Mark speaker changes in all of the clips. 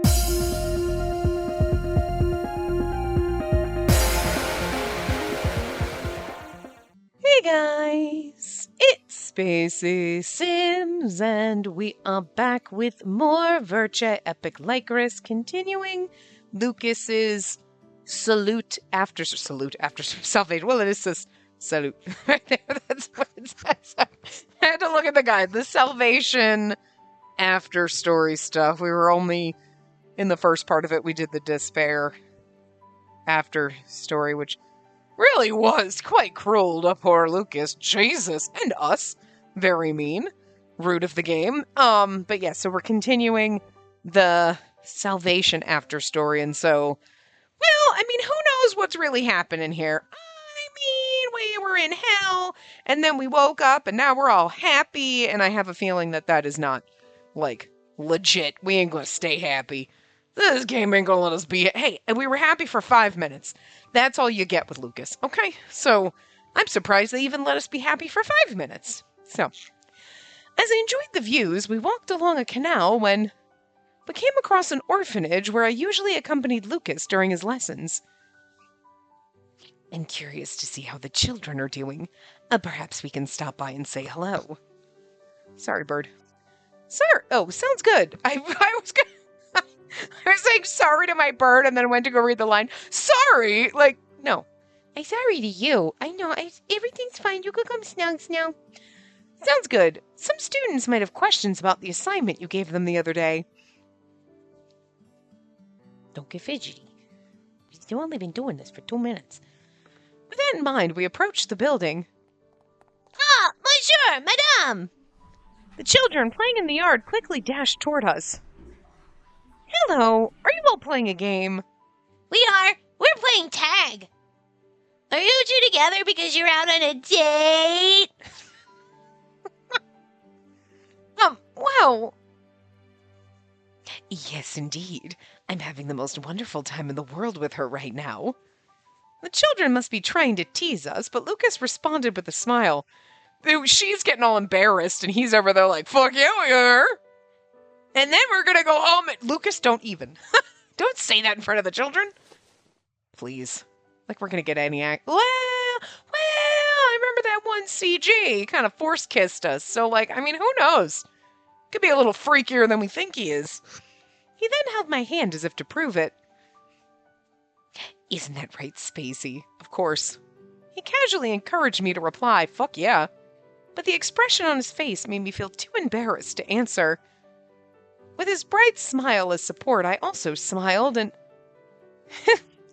Speaker 1: Hey guys, it's Spacey Sims, and we are back with more Virche Epic Lycoris, continuing Lucas's salute after salvation. Well, it is this salute right there. That's what it says. I had to look at the guide. The salvation after story stuff. We were only in the first part of it. We did the despair after story, which really was quite cruel to poor Lucas. Jesus. And us. Very mean. Root of the game. But yeah, so we're continuing the salvation after story, and so, well, I mean, who knows what's really happening here? I mean, we were in hell, and then we woke up, and now we're all happy, and I have a feeling that that is not, like, legit. We ain't gonna stay happy. This game ain't gonna let us be. Hey, and we were happy for 5 minutes. That's all you get with Lucas, okay? So, I'm surprised they even let us be happy for 5 minutes. So, as I enjoyed the views, we walked along a canal when we came across an orphanage where I usually accompanied Lucas during his lessons. I'm curious to see how the children are doing. Perhaps we can stop by and say hello. Sorry, bird. Sir, oh, sounds good. I was gonna... I was saying sorry to my bird and then went to go read the line. Sorry! Like, no. I'm sorry to you. I know, everything's fine. You could come snug. Sounds good. Some students might have questions about the assignment you gave them the other day. Don't get fidgety. We've only been doing this for 2 minutes. With that in mind, we approached the building. Ah, monsieur, madame! The children playing in the yard quickly dashed toward us. Hello, are you all playing a game?
Speaker 2: We are. We're playing tag. Are you two together because you're out on a date?
Speaker 1: Wow. Yes, indeed. I'm having the most wonderful time in the world with her right now. The children must be trying to tease us, but Lucas responded with a smile. She's getting all embarrassed, and he's over there like, fuck yeah, we are. And then we're gonna go home and... Lucas, don't even. Don't say that in front of the children. Please. Like we're gonna get any act... Well, I remember that one CG kind of force-kissed us. So, like, I mean, who knows? Could be a little freakier than we think he is. He then held my hand as if to prove it. Isn't that right, Spacey? Of course. He casually encouraged me to reply, fuck yeah. But the expression on his face made me feel too embarrassed to answer. With his bright smile as support, I also smiled, and...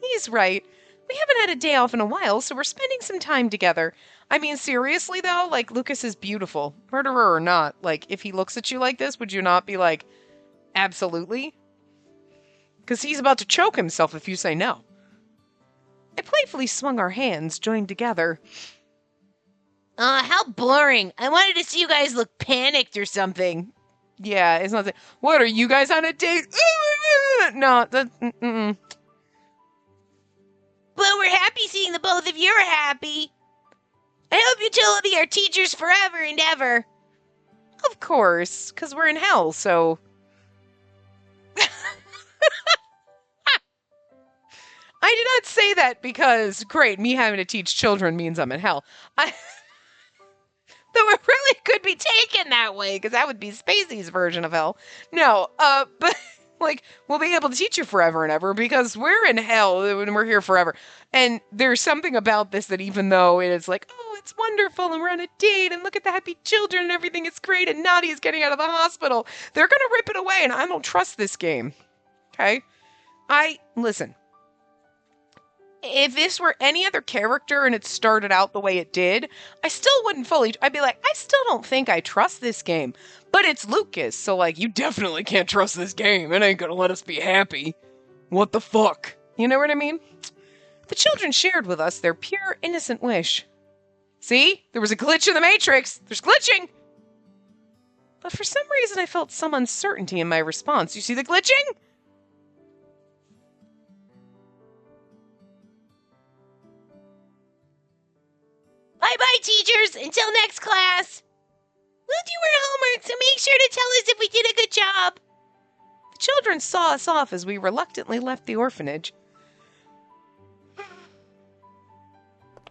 Speaker 1: He's right. We haven't had a day off in a while, so we're spending some time together. I mean, seriously, though, like, Lucas is beautiful. Murderer or not, like, if he looks at you like this, would you not be like, absolutely? Because he's about to choke himself if you say no. I playfully swung our hands, joined together.
Speaker 2: How boring. I wanted to see you guys look panicked or something.
Speaker 1: Yeah, it's not that. What, are you guys on a date? No, mm-mm.
Speaker 2: But we're happy seeing the both of you are happy. I hope you two will be our teachers forever and ever.
Speaker 1: Of course, because we're in hell, so... I did not say that because, great, me having to teach children means I'm in hell. Though it really could be taken that way, because that would be Spacey's version of hell. No, but, like, we'll be able to teach you forever and ever, because we're in hell and we're here forever. And there's something about this that even though it is like, oh, it's wonderful, and we're on a date, and look at the happy children, and everything is great, and Naughty is getting out of the hospital, they're gonna rip it away, and I don't trust this game. Okay? Listen. If this were any other character and it started out the way it did, I still wouldn't fully... I'd be like, I still don't think I trust this game. But it's Lucas, so, like, you definitely can't trust this game. It ain't gonna let us be happy. What the fuck? You know what I mean? The children shared with us their pure, innocent wish. See? There was a glitch in the Matrix. There's glitching! But for some reason, I felt some uncertainty in my response. You see the glitching?
Speaker 2: Bye-bye, teachers. Until next class. We'll do our homework, so make sure to tell us if we did a good job.
Speaker 1: The children saw us off as we reluctantly left the orphanage.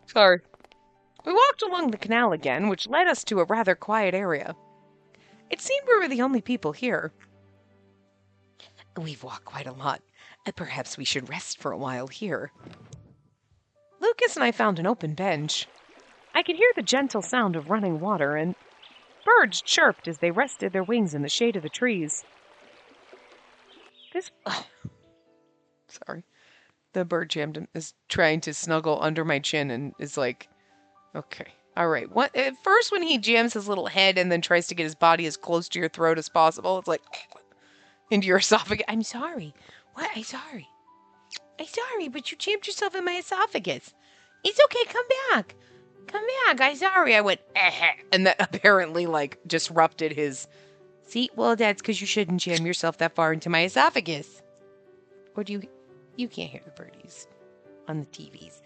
Speaker 1: Sorry. We walked along the canal again, which led us to a rather quiet area. It seemed we were the only people here. We've walked quite a lot. Perhaps we should rest for a while here. Lucas and I found an open bench. I could hear the gentle sound of running water, and birds chirped as they rested their wings in the shade of the trees. Sorry. The bird jammed is trying to snuggle under my chin and is like, okay, all right. What? At first, when he jams his little head and then tries to get his body as close to your throat as possible, it's like into your esophagus. I'm sorry. What? I'm sorry. I'm sorry, but you jammed yourself in my esophagus. It's okay. Come back. Come back. I'm sorry. I went, and that apparently like disrupted his. See, well, that's because you shouldn't jam yourself that far into my esophagus. Or do you can't hear the birdies on the TVs.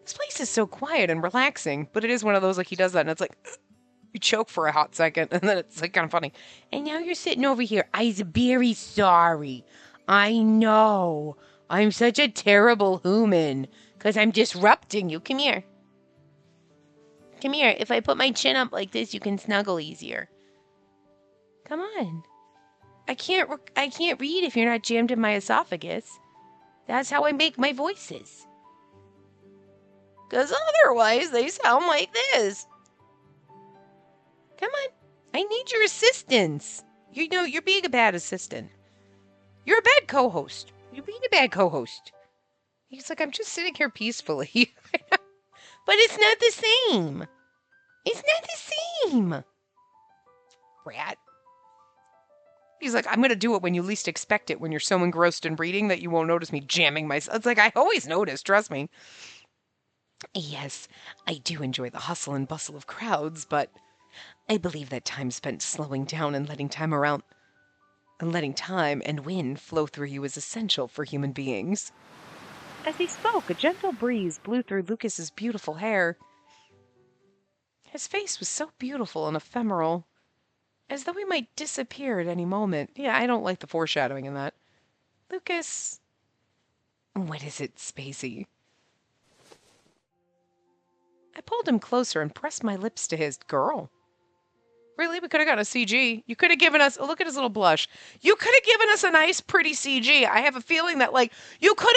Speaker 1: This place is so quiet and relaxing, but it is one of those like he does that and it's like you choke for a hot second and then it's like kind of funny. And now you're sitting over here. I'm very sorry. I know. I'm such a terrible human because I'm disrupting you. Come here. Come here. If I put my chin up like this, you can snuggle easier. Come on. I can't read if you're not jammed in my esophagus. That's how I make my voices. Because otherwise, they sound like this. Come on. I need your assistance. You know, you're being a bad assistant. You're a bad co-host. You're being a bad co-host. He's like, I'm just sitting here peacefully. But it's not the same. It's not the same. Rat. He's like, I'm going to do it when you least expect it, when you're so engrossed in reading that you won't notice me jamming myself. It's like, I always notice, trust me. Yes, I do enjoy the hustle and bustle of crowds, but I believe that time spent slowing down and letting time and wind flow through you is essential for human beings. As he spoke, a gentle breeze blew through Lucas's beautiful hair. His face was so beautiful and ephemeral, as though he might disappear at any moment. Yeah, I don't like the foreshadowing in that. Lucas, what is it, Spacey? I pulled him closer and pressed my lips to his. Girl. Really? We could have gotten a CG. You could have given us, look at his little blush. You could have given us a nice, pretty CG. I have a feeling that, like, you could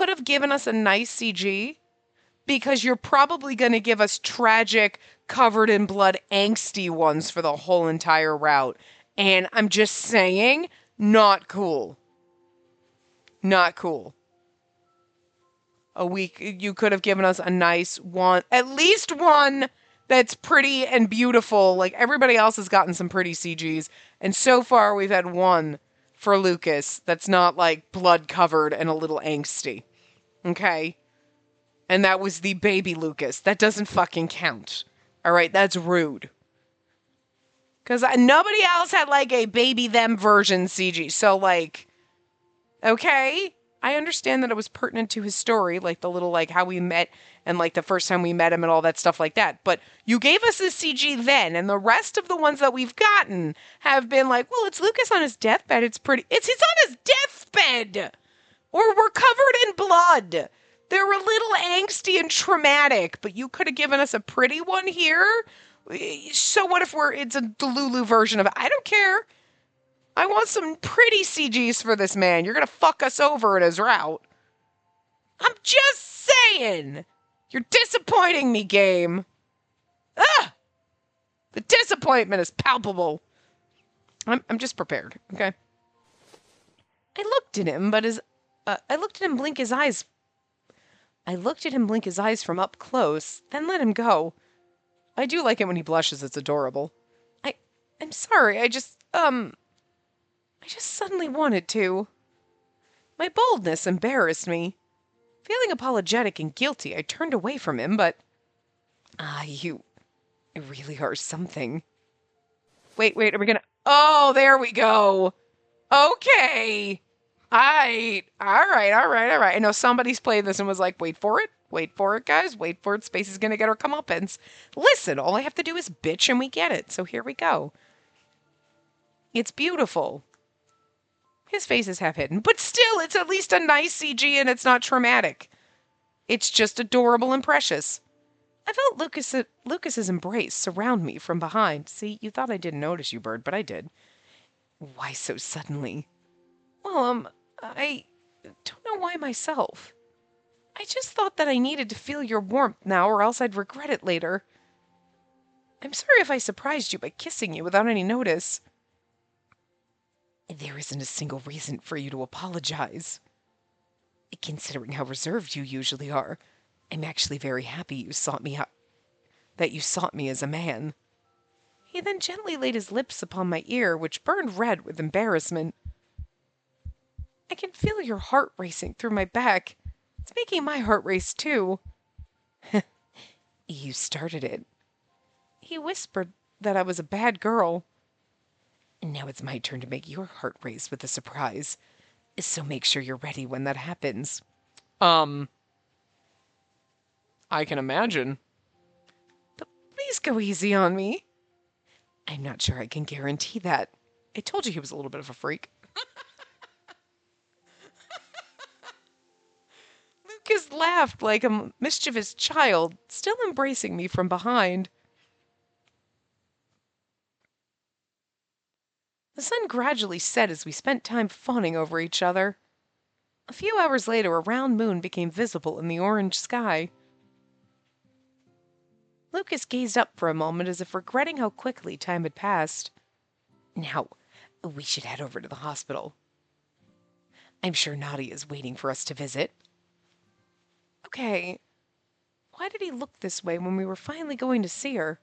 Speaker 1: have given us a nice CG because you're probably going to give us tragic, covered in blood, angsty ones for the whole entire route. And I'm just saying, not cool. Not cool. You could have given us a nice one, at least one that's pretty and beautiful. Like, everybody else has gotten some pretty CGs. And so far, we've had one for Lucas that's not, like, blood-covered and a little angsty. Okay? And that was the baby Lucas. That doesn't fucking count. Alright, that's rude. Because nobody else had, like, a baby them version CG. So, like, okay? I understand that it was pertinent to his story, like the little, like, how we met and, like, the first time we met him and all that stuff like that. But you gave us this CG then, and the rest of the ones that we've gotten have been like, well, it's Lucas on his deathbed. It's he's on his deathbed! Or we're covered in blood. They're a little angsty and traumatic, but you could have given us a pretty one here. So what if it's a Delulu version of it? I don't care. I want some pretty CGs for this man. You're going to fuck us over in his route. I'm just saying. You're disappointing me, game. Ah! The disappointment is palpable. I'm just prepared, okay? I looked at him, but I looked at him blink his eyes. I looked at him blink his eyes from up close, then let him go. I do like it when he blushes. It's adorable. I'm sorry. I just suddenly wanted to. My boldness embarrassed me. Feeling apologetic and guilty, I turned away from him, but... you really are something. Wait, are we gonna... Oh, there we go! Okay! All right. I know somebody's played this and was like, wait for it, guys, wait for it, Space is gonna get her comeuppance. Listen, all I have to do is bitch and we get it, so here we go. It's beautiful. His face is half hidden, but still, it's at least a nice CG and it's not traumatic. It's just adorable and precious. I felt Lucas's embrace surround me from behind. See, you thought I didn't notice you, Bird, but I did. Why so suddenly? Well, I don't know why myself. I just thought that I needed to feel your warmth now or else I'd regret it later. I'm sorry if I surprised you by kissing you without any notice. There isn't a single reason for you to apologize. Considering how reserved you usually are, I'm actually very happy you sought me out, that you sought me as a man. He then gently laid his lips upon my ear, which burned red with embarrassment. I can feel your heart racing through my back. It's making my heart race too. You started it. He whispered that I was a bad girl. Now it's my turn to make your heart race with a surprise. So make sure you're ready when that happens. I can imagine. But please go easy on me. I'm not sure I can guarantee that. I told you he was a little bit of a freak. Lucas laughed like a mischievous child, still embracing me from behind. The sun gradually set as we spent time fawning over each other. A few hours later, a round moon became visible in the orange sky. Lucas gazed up for a moment as if regretting how quickly time had passed. Now, we should head over to the hospital. I'm sure Nadia is waiting for us to visit. Okay. Why did he look this way when we were finally going to see her?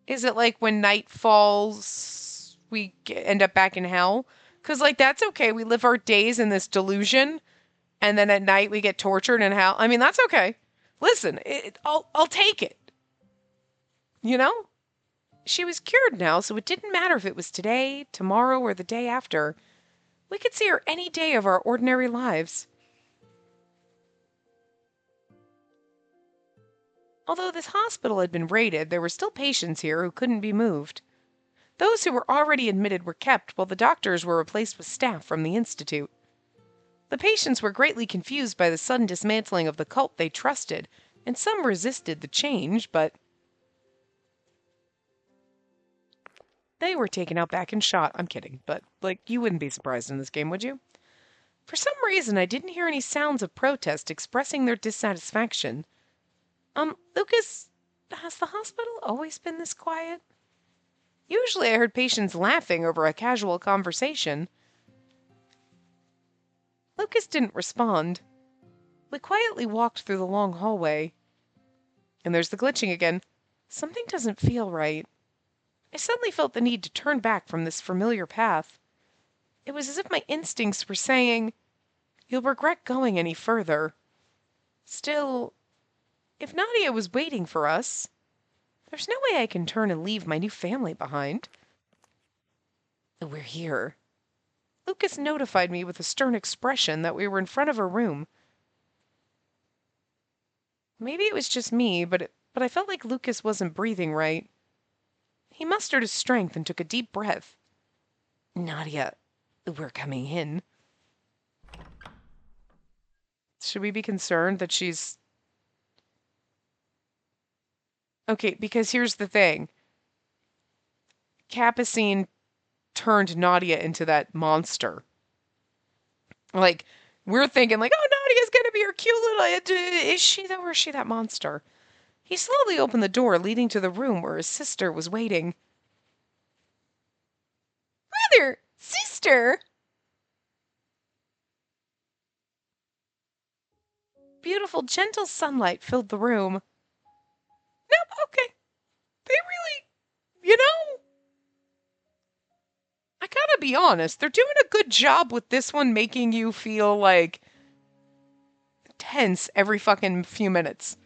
Speaker 1: Is it like when night falls, we end up back in hell? Because, like, that's okay. We live our days in this delusion, and then at night we get tortured in hell. I mean, that's okay. Listen, I'll take it. You know? She was cured now, so it didn't matter if it was today, tomorrow, or the day after. We could see her any day of our ordinary lives. Although this hospital had been raided, there were still patients here who couldn't be moved. Those who were already admitted were kept, while the doctors were replaced with staff from the Institute. The patients were greatly confused by the sudden dismantling of the cult they trusted, and some resisted the change, but they were taken out back and shot. I'm kidding, but, like, you wouldn't be surprised in this game, would you? For some reason, I didn't hear any sounds of protest expressing their dissatisfaction. Lucas, has the hospital always been this quiet? Usually I heard patients laughing over a casual conversation. Lucas didn't respond. We quietly walked through the long hallway. And there's the glitching again. Something doesn't feel right. I suddenly felt the need to turn back from this familiar path. It was as if my instincts were saying, "You'll regret going any further." Still, if Nadia was waiting for us, there's no way I can turn and leave my new family behind. We're here. Lucas notified me with a stern expression that we were in front of her room. Maybe it was just me, but I felt like Lucas wasn't breathing right. He mustered his strength and took a deep breath. Nadia, we're coming in. Should we be concerned that she's... Okay, because here's the thing. Capucine turned Nadia into that monster. Like, we're thinking, like, oh, Nadia's gonna be her cute little... Is she, though, or is she that monster? He slowly opened the door leading to the room where his sister was waiting. Brother! Sister! Beautiful, gentle sunlight filled the room. Nope, okay. They really, I gotta be honest, they're doing a good job with this one making you feel, like, tense every fucking few minutes.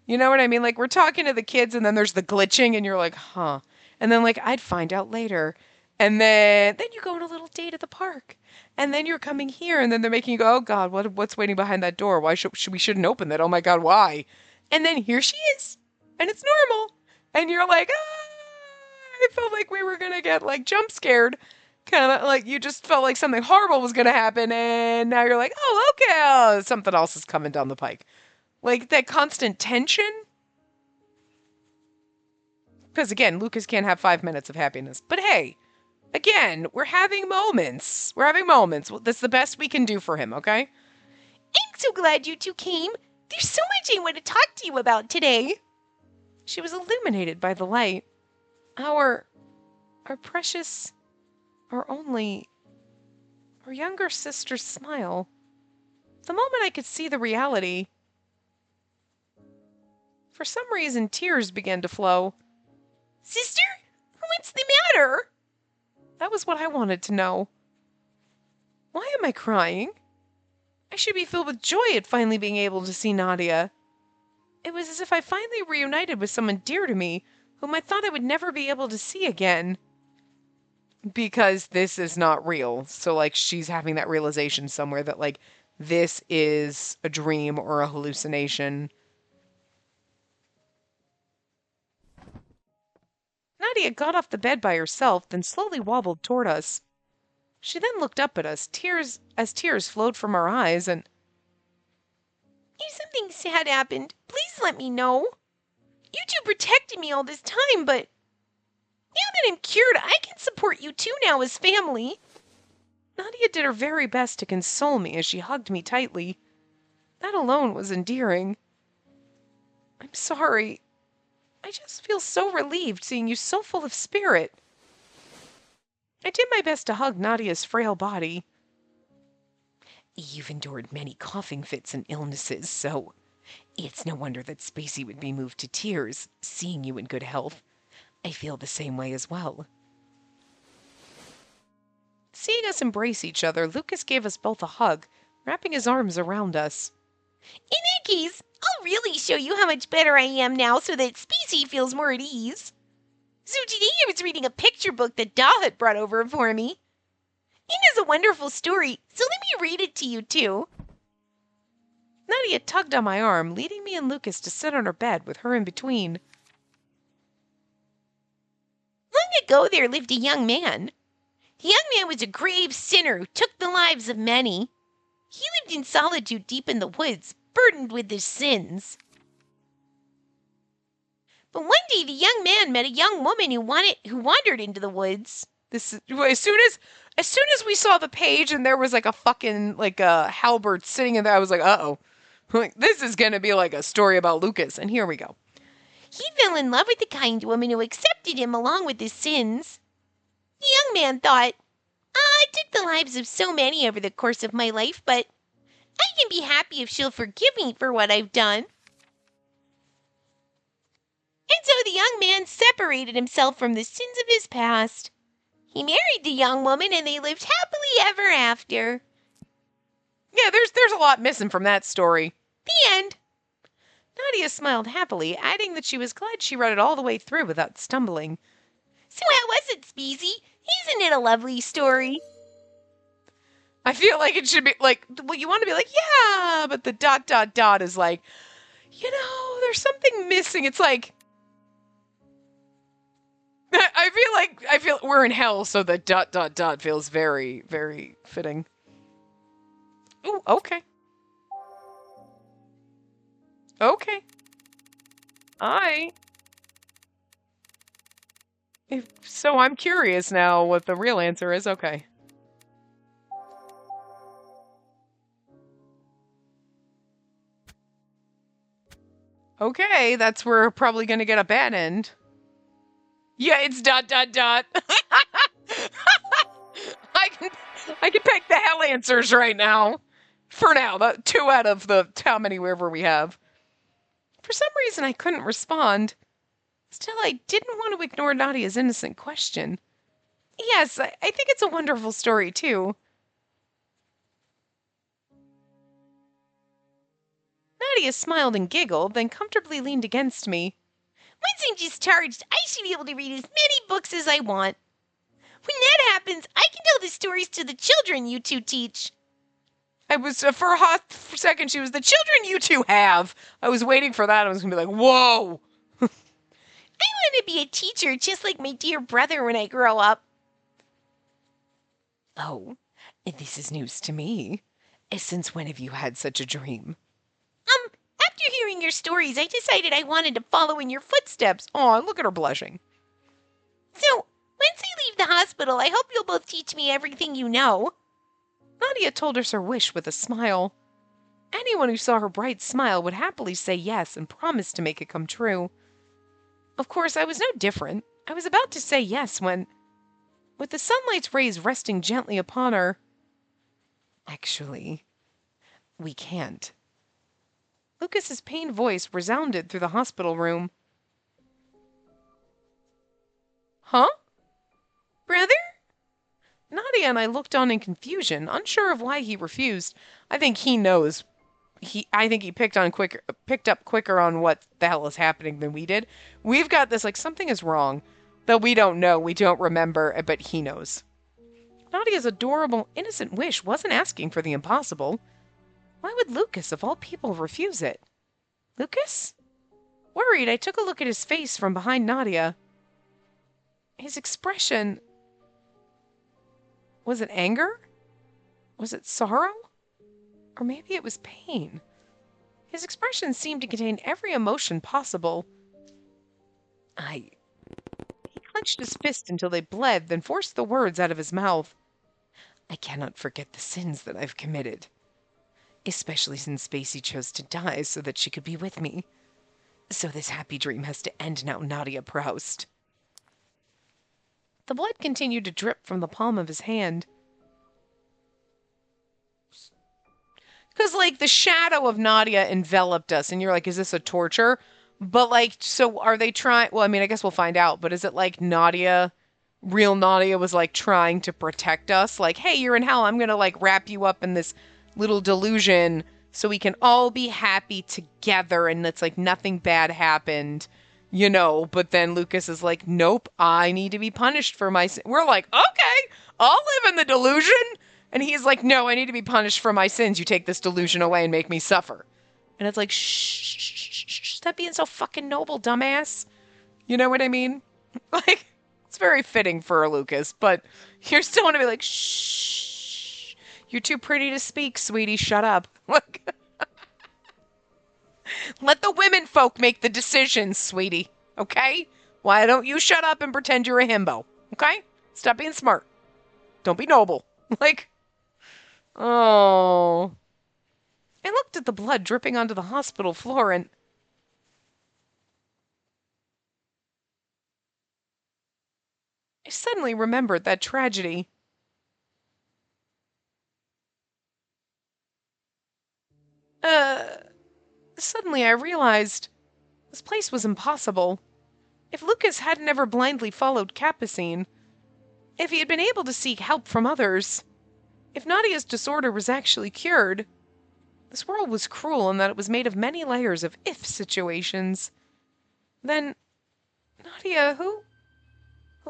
Speaker 1: You know what I mean? Like, we're talking to the kids, and then there's the glitching, and you're like, huh. And then, like, I'd find out later. And then you go on a little date at the park. And then you're coming here, and then they're making you go, oh, God, what's waiting behind that door? Why we shouldn't open that? Oh, my God, why? And then here she is. And it's normal. And you're like, ah, I felt like we were going to get, like, jump scared. Kind of like you just felt like something horrible was going to happen, and now you're like, oh, okay, something else is coming down the pike. Like, that constant tension. Because, again, Lucas can't have 5 minutes of happiness. But hey, again, we're having moments. We're having moments. That's the best we can do for him, okay?
Speaker 2: I'm so glad you two came. There's so much I want to talk to you about today.
Speaker 1: She was illuminated by the light. Our precious, our younger sister's smile. The moment I could see the reality, for some reason, tears began to flow.
Speaker 2: Sister? What's the matter?
Speaker 1: That was what I wanted to know. Why am I crying? I should be filled with joy at finally being able to see Nadia. It was as if I finally reunited with someone dear to me, whom I thought I would never be able to see again. Because this is not real. So, like, she's having that realization somewhere that, like, this is a dream or a hallucination. Nadia got off the bed by herself, then slowly wobbled toward us. She then looked up at us, tears flowed from her eyes, and...
Speaker 2: If something sad happened, please let me know. You two protected me all this time, but now that I'm cured, I can support you two now as family.
Speaker 1: Nadia did her very best to console me as she hugged me tightly. That alone was endearing. I'm sorry. I just feel so relieved seeing you so full of spirit. I did my best to hug Nadia's frail body.
Speaker 2: You've endured many coughing fits and illnesses, so it's no wonder that Spacey would be moved to tears, seeing you in good health. I feel the same way as well.
Speaker 1: Seeing us embrace each other, Lucas gave us both a hug, wrapping his arms around us.
Speaker 2: In that case, I'll really show you how much better I am now so that Spacey feels more at ease. So today I was reading a picture book that Doll had brought over for me. It is a wonderful story, so let me read it to you too.
Speaker 1: Nadia tugged on my arm, leading me and Lucas to sit on her bed with her in between.
Speaker 2: Long ago there lived a young man. The young man was a grave sinner who took the lives of many. He lived in solitude deep in the woods, burdened with his sins. But one day the young man met a young woman who wandered into the woods.
Speaker 1: As soon as we saw the page and there was like a fucking like a halberd sitting in there, I was like, uh-oh. Like, this is gonna be like a story about Lucas, and here we go.
Speaker 2: He fell in love with the kind woman who accepted him along with his sins. The young man thought, I took the lives of so many over the course of my life, but I can be happy if she'll forgive me for what I've done. And so the young man separated himself from the sins of his past. He married the young woman and they lived happily ever after.
Speaker 1: Yeah, there's a lot missing from that story.
Speaker 2: The end.
Speaker 1: Nadia smiled happily, adding that she was glad she read it all the way through without stumbling.
Speaker 2: So how was it, Speezy? Isn't it a lovely story?
Speaker 1: I feel like it should be like, well, you want to be like, yeah, but the ... is like, there's something missing. It's like, I feel we're in hell, so the ... feels very, very fitting. Ooh, okay. Okay. So I'm curious now what the real answer is. Okay. Okay, that's where we're probably going to get a bad end. Yeah, it's ... I can pick the hell answers right now. For now, 2 out of the how many wherever we have. For some reason, I couldn't respond. Still, I didn't want to ignore Nadia's innocent question. Yes, I think it's a wonderful story, too. Nadia smiled and giggled, then comfortably leaned against me.
Speaker 2: Once I'm discharged, I should be able to read as many books as I want. When that happens, I can tell the stories to the children you two teach.
Speaker 1: I was, for a hot second, she was the children you two have. I was waiting for that. I was going to be like, whoa.
Speaker 2: I want to be a teacher just like my dear brother when I grow up.
Speaker 1: Oh, this is news to me. Since when have you had such a dream?
Speaker 2: After hearing your stories, I decided I wanted to follow in your footsteps.
Speaker 1: Oh, look at her blushing.
Speaker 2: So, once I leave the hospital, I hope you'll both teach me everything you know.
Speaker 1: Nadia told us her wish with a smile. Anyone who saw her bright smile would happily say yes and promise to make it come true. Of course, I was no different. I was about to say yes when, with the sunlight's rays resting gently upon her, actually, we can't. Lucas's pained voice resounded through the hospital room. Huh?
Speaker 2: Brother?
Speaker 1: Nadia and I looked on in confusion, unsure of why he refused. I think he knows. I think he picked up quicker on what the hell is happening than we did. We've got this like something is wrong, though we don't know, we don't remember, but he knows. Nadia's adorable, innocent wish wasn't asking for the impossible. Why would Lucas, of all people, refuse it? Lucas? Worried, I took a look at his face from behind Nadia. His expression... Was it anger? Was it sorrow? Or maybe it was pain. His expression seemed to contain every emotion possible. He clenched his fist until they bled, then forced the words out of his mouth. I cannot forget the sins that I've committed. Especially since Spacey chose to die so that she could be with me. So this happy dream has to end now, Nadia Proust. The blood continued to drip from the palm of his hand. Because, like, the shadow of Nadia enveloped us, and you're like, is this a torture? But, like, so are they trying... Well, I mean, I guess we'll find out, but is it like real Nadia was, like, trying to protect us? Like, hey, you're in hell, I'm gonna, like, wrap you up in this little delusion so we can all be happy together, and it's like nothing bad happened, you know? But then Lucas is like, nope, I need to be punished for my sin. We're like, okay, I'll live in the delusion. And he's like, no, I need to be punished for my sins. You take this delusion away and make me suffer. And it's like, shh, stop being so fucking noble, dumbass. You know what I mean? Like, it's very fitting for Lucas, but you're still want to be like, shh, you're too pretty to speak, sweetie, shut up. Like, let the women folk make the decisions, sweetie, okay? Why don't you shut up and pretend you're a himbo, okay? Stop being smart. Don't be noble. Like... Oh. I looked at the blood dripping onto the hospital floor and... I suddenly remembered that tragedy. Suddenly I realized this place was impossible. If Lucas hadn't ever blindly followed Capucine, if he had been able to seek help from others... If Nadia's disorder was actually cured, this world was cruel in that it was made of many layers of if situations. Then, Nadia, who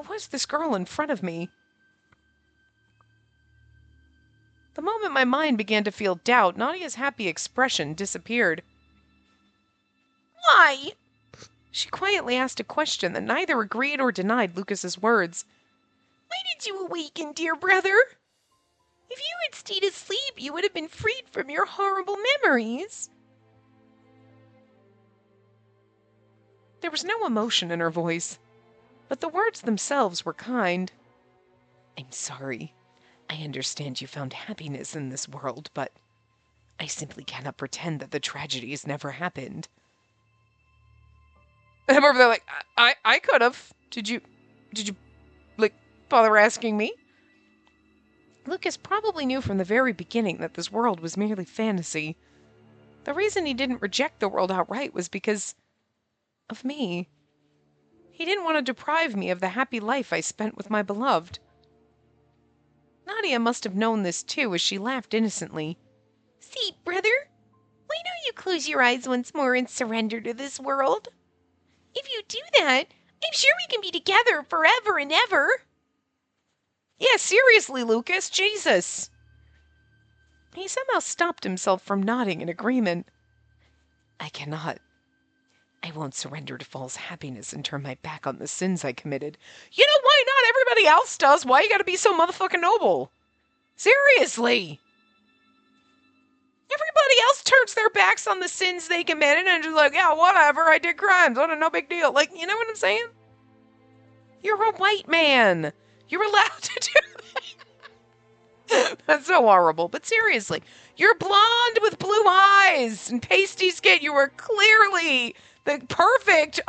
Speaker 1: was this girl in front of me? The moment my mind began to feel doubt, Nadia's happy expression disappeared.
Speaker 2: Why?
Speaker 1: She quietly asked a question that neither agreed or denied Lucas's words.
Speaker 2: Why did you awaken, dear brother? If you had stayed asleep, you would have been freed from your horrible memories.
Speaker 1: There was no emotion in her voice, but the words themselves were kind. I'm sorry. I understand you found happiness in this world, but I simply cannot pretend that the tragedy has never happened. I'm over there like, I could have. Did you, like, bother asking me? Lucas probably knew from the very beginning that this world was merely fantasy. The reason he didn't reject the world outright was because of me. He didn't want to deprive me of the happy life I spent with my beloved. Nadia must have known this too, as she laughed innocently.
Speaker 2: See, brother, why don't you close your eyes once more and surrender to this world? If you do that, I'm sure we can be together forever and ever.
Speaker 1: Yeah, seriously, Lucas, Jesus. He somehow stopped himself from nodding in agreement. I cannot. I won't surrender to false happiness and turn my back on the sins I committed. You know, why not? Everybody else does. Why you gotta be so motherfucking noble? Seriously. Everybody else turns their backs on the sins they committed and just like, yeah, whatever, I did crimes. What a no big deal. Like, you know what I'm saying? You're a white man. You're allowed to do that. That's so horrible. But seriously, you're blonde with blue eyes and pasty skin. You were clearly the perfect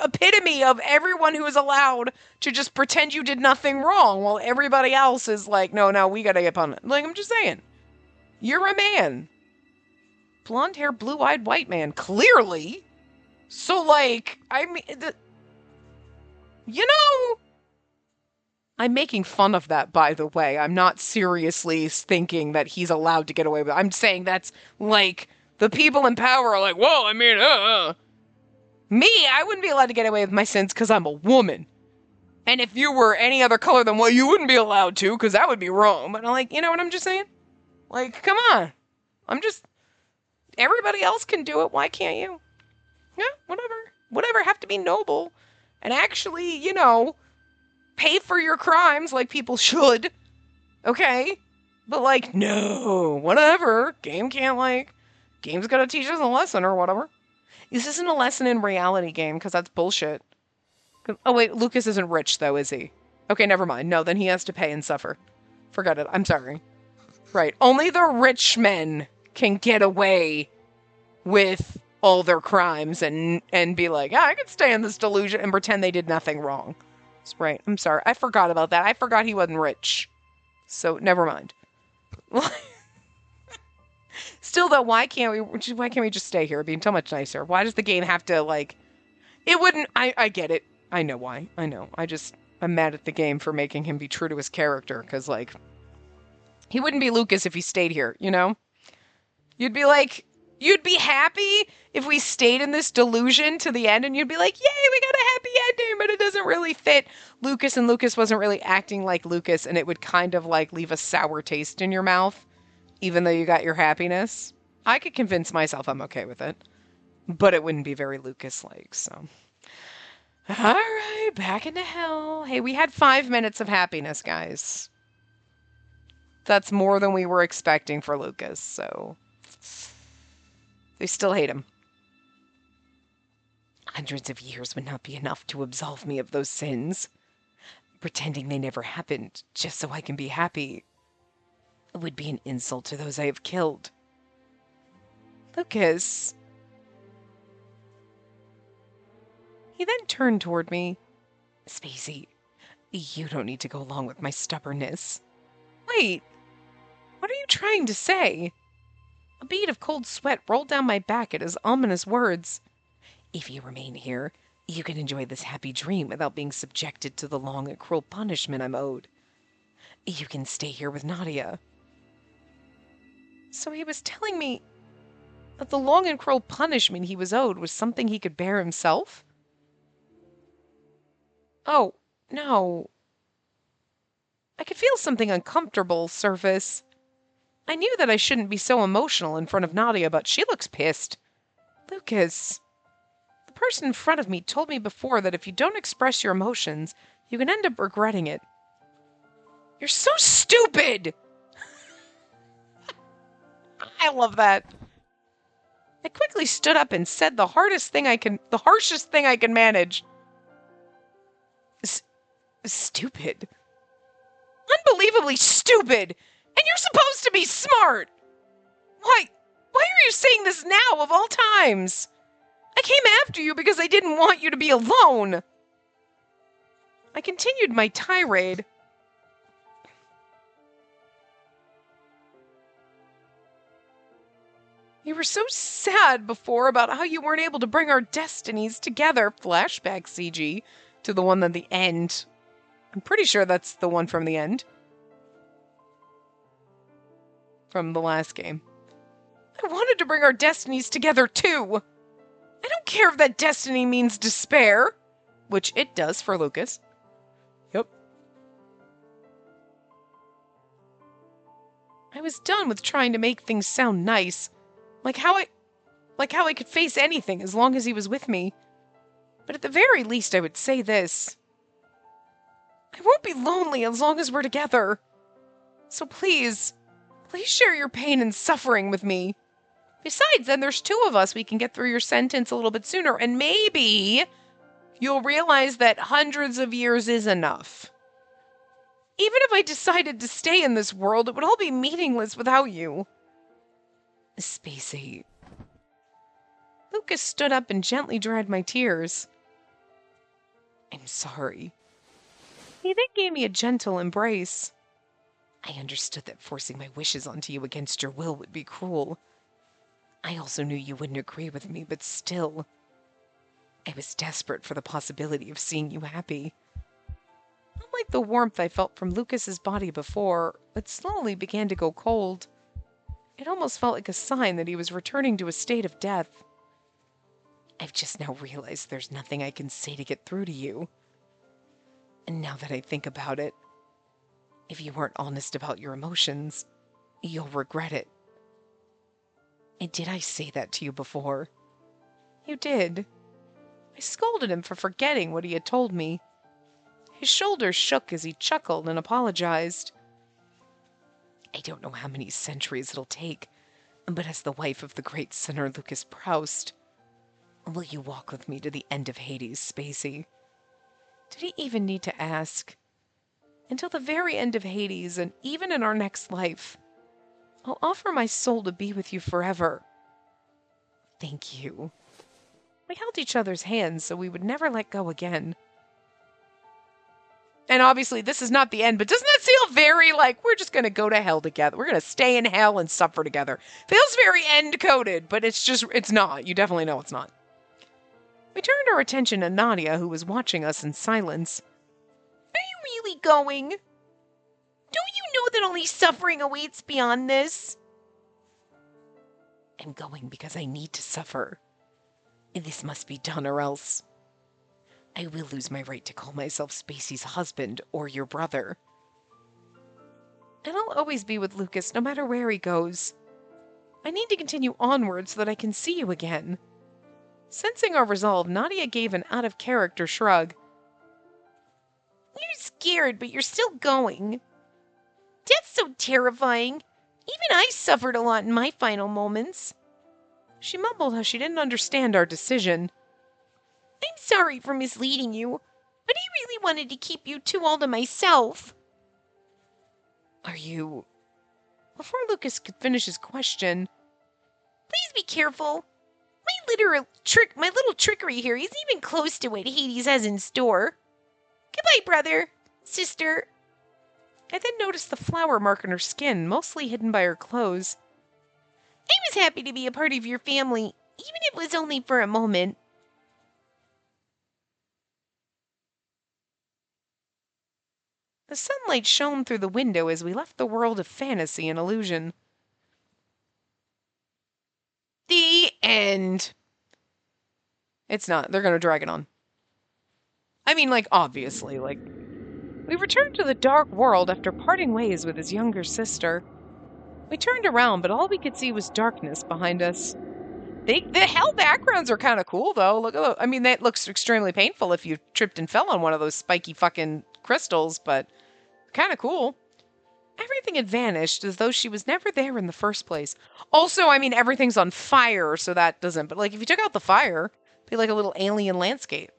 Speaker 1: epitome of everyone who is allowed to just pretend you did nothing wrong while everybody else is like, no, we gotta get punished. Like, I'm just saying. You're a man. Blonde hair, blue eyed white man. Clearly. So, like, I mean, you know, I'm making fun of that, by the way. I'm not seriously thinking that he's allowed to get away with it. I'm saying that's like the people in power are like, whoa, I mean, Me, I wouldn't be allowed to get away with my sins because I'm a woman. And if you were any other color than white, you wouldn't be allowed to because that would be wrong. But I'm like, you know what I'm just saying? Like, come on. Everybody else can do it. Why can't you? Yeah, whatever. Whatever. Have to be noble. And actually, you know, pay for your crimes like people should. Okay? But like, no, whatever. Game's gotta teach us a lesson or whatever. This isn't a lesson in reality game, because that's bullshit. Oh wait, Lucas isn't rich though, is he? Okay, never mind. No, then he has to pay and suffer. Forget it. I'm sorry. Right. Only the rich men can get away with all their crimes and be like, I could stay in this delusion and pretend they did nothing wrong. That's right. I'm sorry. I forgot about that. I forgot he wasn't rich. So, never mind. Still, though, why can't we just stay here being so much nicer? Why does the game have to, like... It wouldn't... I get it. I know why. I know. I'm mad at the game for making him be true to his character, because, like... He wouldn't be Lucas if he stayed here, you know? You'd be happy if we stayed in this delusion to the end, and you'd be like, yay, we got a happy ending, but it doesn't really fit Lucas, and Lucas wasn't really acting like Lucas, and it would kind of, like, leave a sour taste in your mouth, even though you got your happiness. I could convince myself I'm okay with it, but it wouldn't be very Lucas-like, so... Alright, back into hell. Hey, we had 5 minutes of happiness, guys. That's more than we were expecting for Lucas, so... They still hate him. Hundreds of years would not be enough to absolve me of those sins. Pretending they never happened, just so I can be happy, it would be an insult to those I have killed. Lucas. He then turned toward me. Spacey, you don't need to go along with my stubbornness. Wait, what are you trying to say? A bead of cold sweat rolled down my back at his ominous words. If you remain here, you can enjoy this happy dream without being subjected to the long and cruel punishment I'm owed. You can stay here with Nadia. So he was telling me that the long and cruel punishment he was owed was something he could bear himself? Oh, no. I could feel something uncomfortable surface. I knew that I shouldn't be so emotional in front of Nadia, but she looks pissed. Lucas, the person in front of me told me before that if you don't express your emotions, you can end up regretting it. You're so stupid! I love that. I quickly stood up and said the harshest thing I can manage. Stupid. Unbelievably stupid! And you're supposed to be smart! Why are you saying this now, of all times? I came after you because I didn't want you to be alone! I continued my tirade. You were so sad before about how you weren't able to bring our destinies together. Flashback CG to the one at the end. I'm pretty sure that's the one from the end. From the last game. I wanted to bring our destinies together too. I don't care if that destiny means despair. Which it does for Lucas. Yep. I was done with trying to make things sound nice. Like how I could face anything as long as he was with me. But at the very least, I would say this. I won't be lonely as long as we're together. So please share your pain and suffering with me. Besides, then there's two of us. We can get through your sentence a little bit sooner, and maybe you'll realize that hundreds of years is enough. Even if I decided to stay in this world, it would all be meaningless without you. Spacey. Lucas stood up and gently dried my tears. I'm sorry. He then gave me a gentle embrace. I understood that forcing my wishes onto you against your will would be cruel. I also knew you wouldn't agree with me, but still, I was desperate for the possibility of seeing you happy. Unlike the warmth I felt from Lucas's body before, it slowly began to go cold. It almost felt like a sign that he was returning to a state of death. I've just now realized there's nothing I can say to get through to you. And now that I think about it, if you weren't honest about your emotions, you'll regret it. And did I say that to you before? You did. I scolded him for forgetting what he had told me. His shoulders shook as he chuckled and apologized. I don't know how many centuries it'll take, but as the wife of the great sinner Lucas Proust, will you walk with me to the end of Hades, Spacey? Did he even need to ask? Until the very end of Hades, and even in our next life, I'll offer my soul to be with you forever. Thank you. We held each other's hands so we would never let go again. And obviously, this is not the end, but doesn't that feel very like we're just going to go to hell together? We're going to stay in hell and suffer together. Feels very end-coded, but it's not. You definitely know it's not. We turned our attention to Nadia, who was watching us in silence.
Speaker 2: Are you really going? Don't you know that only suffering awaits beyond this?
Speaker 1: I'm going because I need to suffer. This must be done or else I will lose my right to call myself Spacey's husband or your brother. And I'll always be with Lucas no matter where he goes. I need to continue onward so that I can see you again. Sensing our resolve, Nadia gave an out-of-character shrug.
Speaker 2: You're scared, but you're still going. That's so terrifying. Even I suffered a lot in my final moments.
Speaker 1: She mumbled how she didn't understand our decision.
Speaker 2: I'm sorry for misleading you, but I really wanted to keep you two all to myself.
Speaker 1: Are you... Before Lucas could finish his question...
Speaker 2: Please be careful. My little trickery here isn't even close to what Hades has in store. Goodbye, brother, sister.
Speaker 1: I then noticed the flower mark on her skin, mostly hidden by her clothes.
Speaker 2: I was happy to be a part of your family, even if it was only for a moment.
Speaker 1: The sunlight shone through the window as we left the world of fantasy and illusion. The end. It's not. They're going to drag it on. I mean, obviously, We returned to the dark world after parting ways with his younger sister. We turned around, but all we could see was darkness behind us. The hell backgrounds are kind of cool, though. Look at that looks extremely painful if you tripped and fell on one of those spiky fucking crystals, but kind of cool. Everything had vanished as though she was never there in the first place. Also, everything's on fire, so that doesn't... But, if you took out the fire, it'd be like a little alien landscape.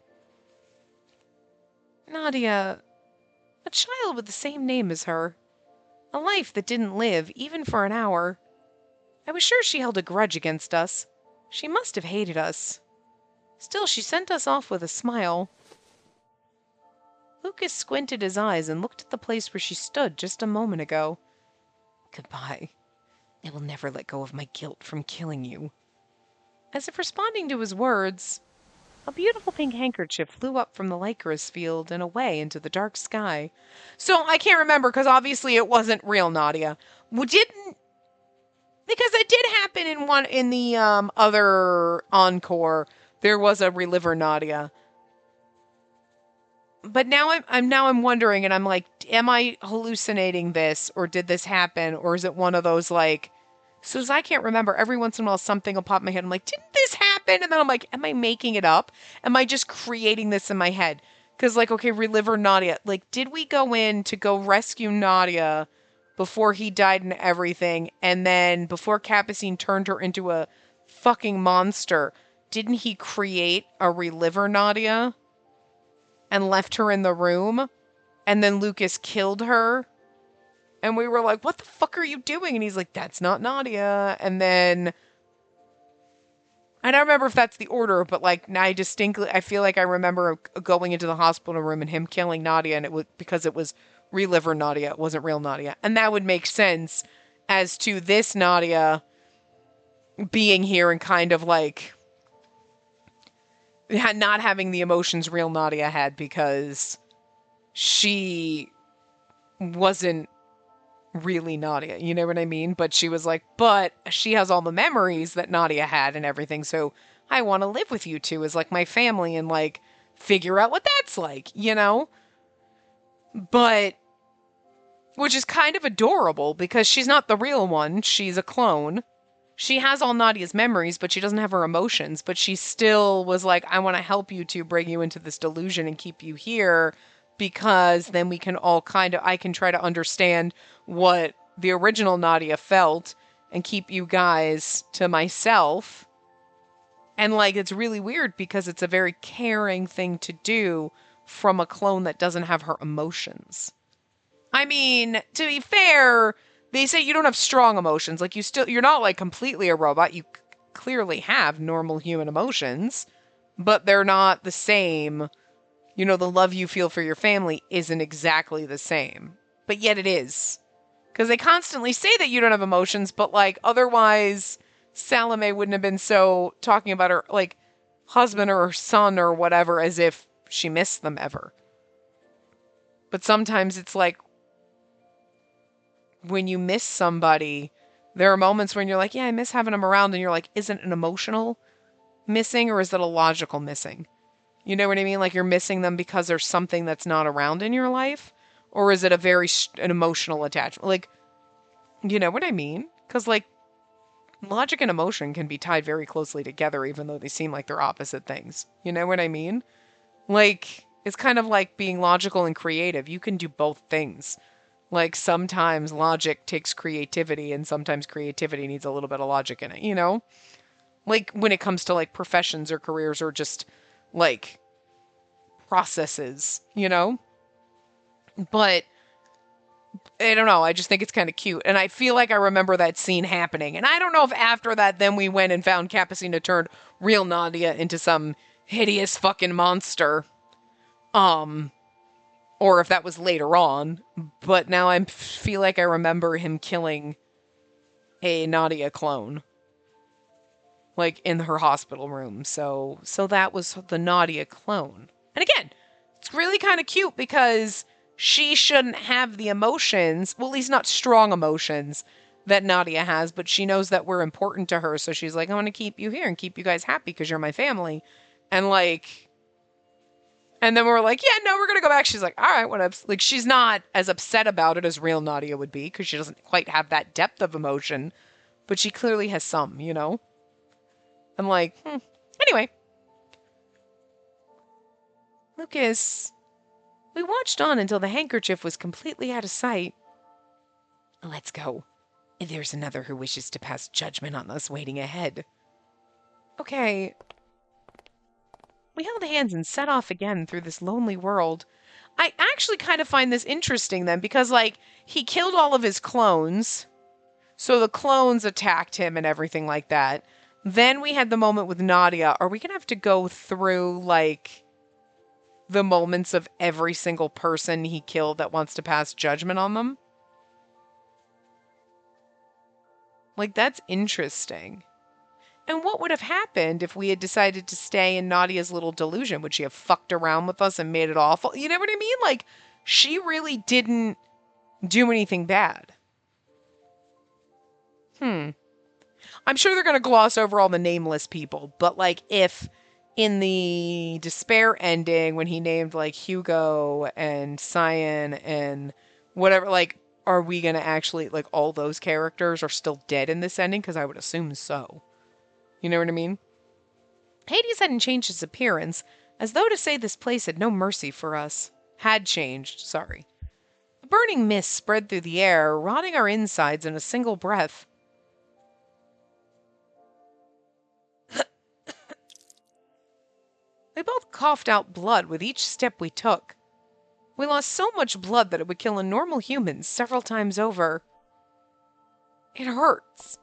Speaker 1: Nadia... A child with the same name as her. A life that didn't live, even for an hour. I was sure she held a grudge against us. She must have hated us. Still, she sent us off with a smile. Lucas squinted his eyes and looked at the place where she stood just a moment ago. Goodbye. I will never let go of my guilt from killing you. As if responding to his words, a beautiful pink handkerchief flew up from the Lycoris field and away into the dark sky. So I can't remember, because obviously it wasn't real Nadia. Because it did happen in the other encore. There was a reliver Nadia. But now I'm wondering, and I'm like, am I hallucinating this, or did this happen, or is it one of those so as I can't remember, every once in a while something will pop in my head. I'm like, didn't this happen? happened? And then I'm like, am I making it up? Am I just creating this in my head? Because, like, okay, reliver Nadia. Like, did we go in to go rescue Nadia before he died and everything? And then before Capucine turned her into a fucking monster, didn't he create a reliver Nadia and left her in the room? And then Lucas killed her? And we were like, what the fuck are you doing? And he's like, that's not Nadia. And then, I don't remember if that's the order, but like, I feel like I remember going into the hospital room and him killing Nadia, and it was because it was reliver Nadia. It wasn't real Nadia. And that would make sense as to this Nadia being here and kind of like not having the emotions real Nadia had, because she wasn't really Nadia, you know what I mean? But she was like, but she has all the memories that Nadia had and everything, so I want to live with you two as like my family and like figure out what that's like, you know? But, which is kind of adorable because she's not the real one, she's a clone. She has all Nadia's memories, but she doesn't have her emotions, but she still was like, I want to help you to bring you into this delusion and keep you here, because then we can all I can try to understand what the original Nadia felt and keep you guys to myself. And like, it's really weird because it's a very caring thing to do from a clone that doesn't have her emotions. I mean, to be fair, they say you don't have strong emotions. Like, you're not like completely a robot. You clearly have normal human emotions, but they're not the same. You know, the love you feel for your family isn't exactly the same, but yet it is. Because they constantly say that you don't have emotions, but like, otherwise, Salome wouldn't have been so talking about her, like, husband or her son or whatever as if she missed them ever. But sometimes it's like, when you miss somebody, there are moments when you're like, yeah, I miss having them around, and you're like, is it an emotional missing or is it a logical missing? You know what I mean? Like, you're missing them because there's something that's not around in your life? Or is it an emotional attachment? Like, you know what I mean? Because, like, logic and emotion can be tied very closely together, even though they seem like they're opposite things. You know what I mean? Like, it's kind of like being logical and creative. You can do both things. Like, sometimes logic takes creativity, and sometimes creativity needs a little bit of logic in it, you know? Like, when it comes to, like, professions or careers or just, like, processes, you know? But I don't know, I just think it's kind of cute. And I feel like I remember that scene happening. And I don't know if after that then we went and found Capucina turned real Nadia into some hideous fucking monster. Or if that was later on. But now I feel like I remember him killing a Nadia clone. Like, in her hospital room. So that was the Nadia clone. And again, it's really kind of cute because she shouldn't have the emotions, well, at least not strong emotions, that Nadia has, but she knows that we're important to her, so she's like, I want to keep you here and keep you guys happy because you're my family. And like, and then we're like, yeah, no, we're going to go back. She's like, all right, whatever. Like, she's not as upset about it as real Nadia would be because she doesn't quite have that depth of emotion, but she clearly has some, you know? I'm like, Anyway. Lucas, we watched on until the handkerchief was completely out of sight. Let's go. There's another who wishes to pass judgment on us waiting ahead. Okay. We held hands and set off again through this lonely world. I actually kind of find this interesting then, because, like, he killed all of his clones, so the clones attacked him and everything like that. Then we had the moment with Nadia. Are we going to have to go through, like, the moments of every single person he killed that wants to pass judgment on them? Like, that's interesting. And what would have happened if we had decided to stay in Nadia's little delusion? Would she have fucked around with us and made it awful? You know what I mean? Like, she really didn't do anything bad. I'm sure they're going to gloss over all the nameless people, but, like, if in the Despair ending, when he named, like, Hugo and Cyan and whatever, like, are we going to actually, like, all those characters are still dead in this ending? Because I would assume so. You know what I mean? Hades hadn't changed his appearance, as though to say this place had no mercy for us. Had changed, sorry. A burning mist spread through the air, rotting our insides in a single breath. We both coughed out blood with each step we took. We lost so much blood that it would kill a normal human several times over. It hurts.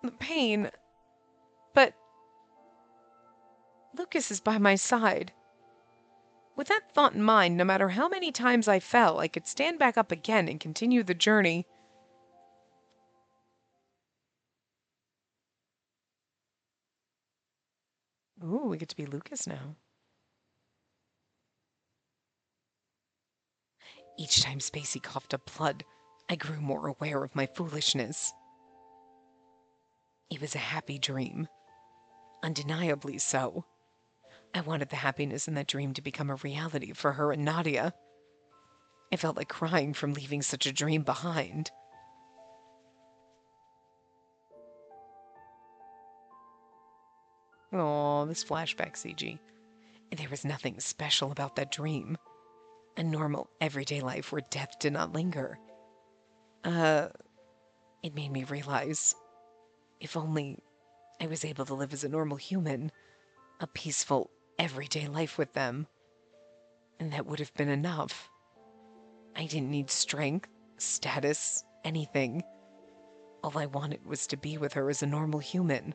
Speaker 1: The pain. But Lucas is by my side. With that thought in mind, no matter how many times I fell, I could stand back up again and continue the journey. Ooh, we get to be Lucas now. Each time Spacey coughed up blood, I grew more aware of my foolishness. It was a happy dream. Undeniably so. I wanted the happiness in that dream to become a reality for her and Nadia. I felt like crying from leaving such a dream behind. Oh, this flashback CG. There was nothing special about that dream. A normal, everyday life where death did not linger. It made me realize, if only I was able to live as a normal human, a peaceful, everyday life with them. And that would have been enough. I didn't need strength, status, anything. All I wanted was to be with her as a normal human.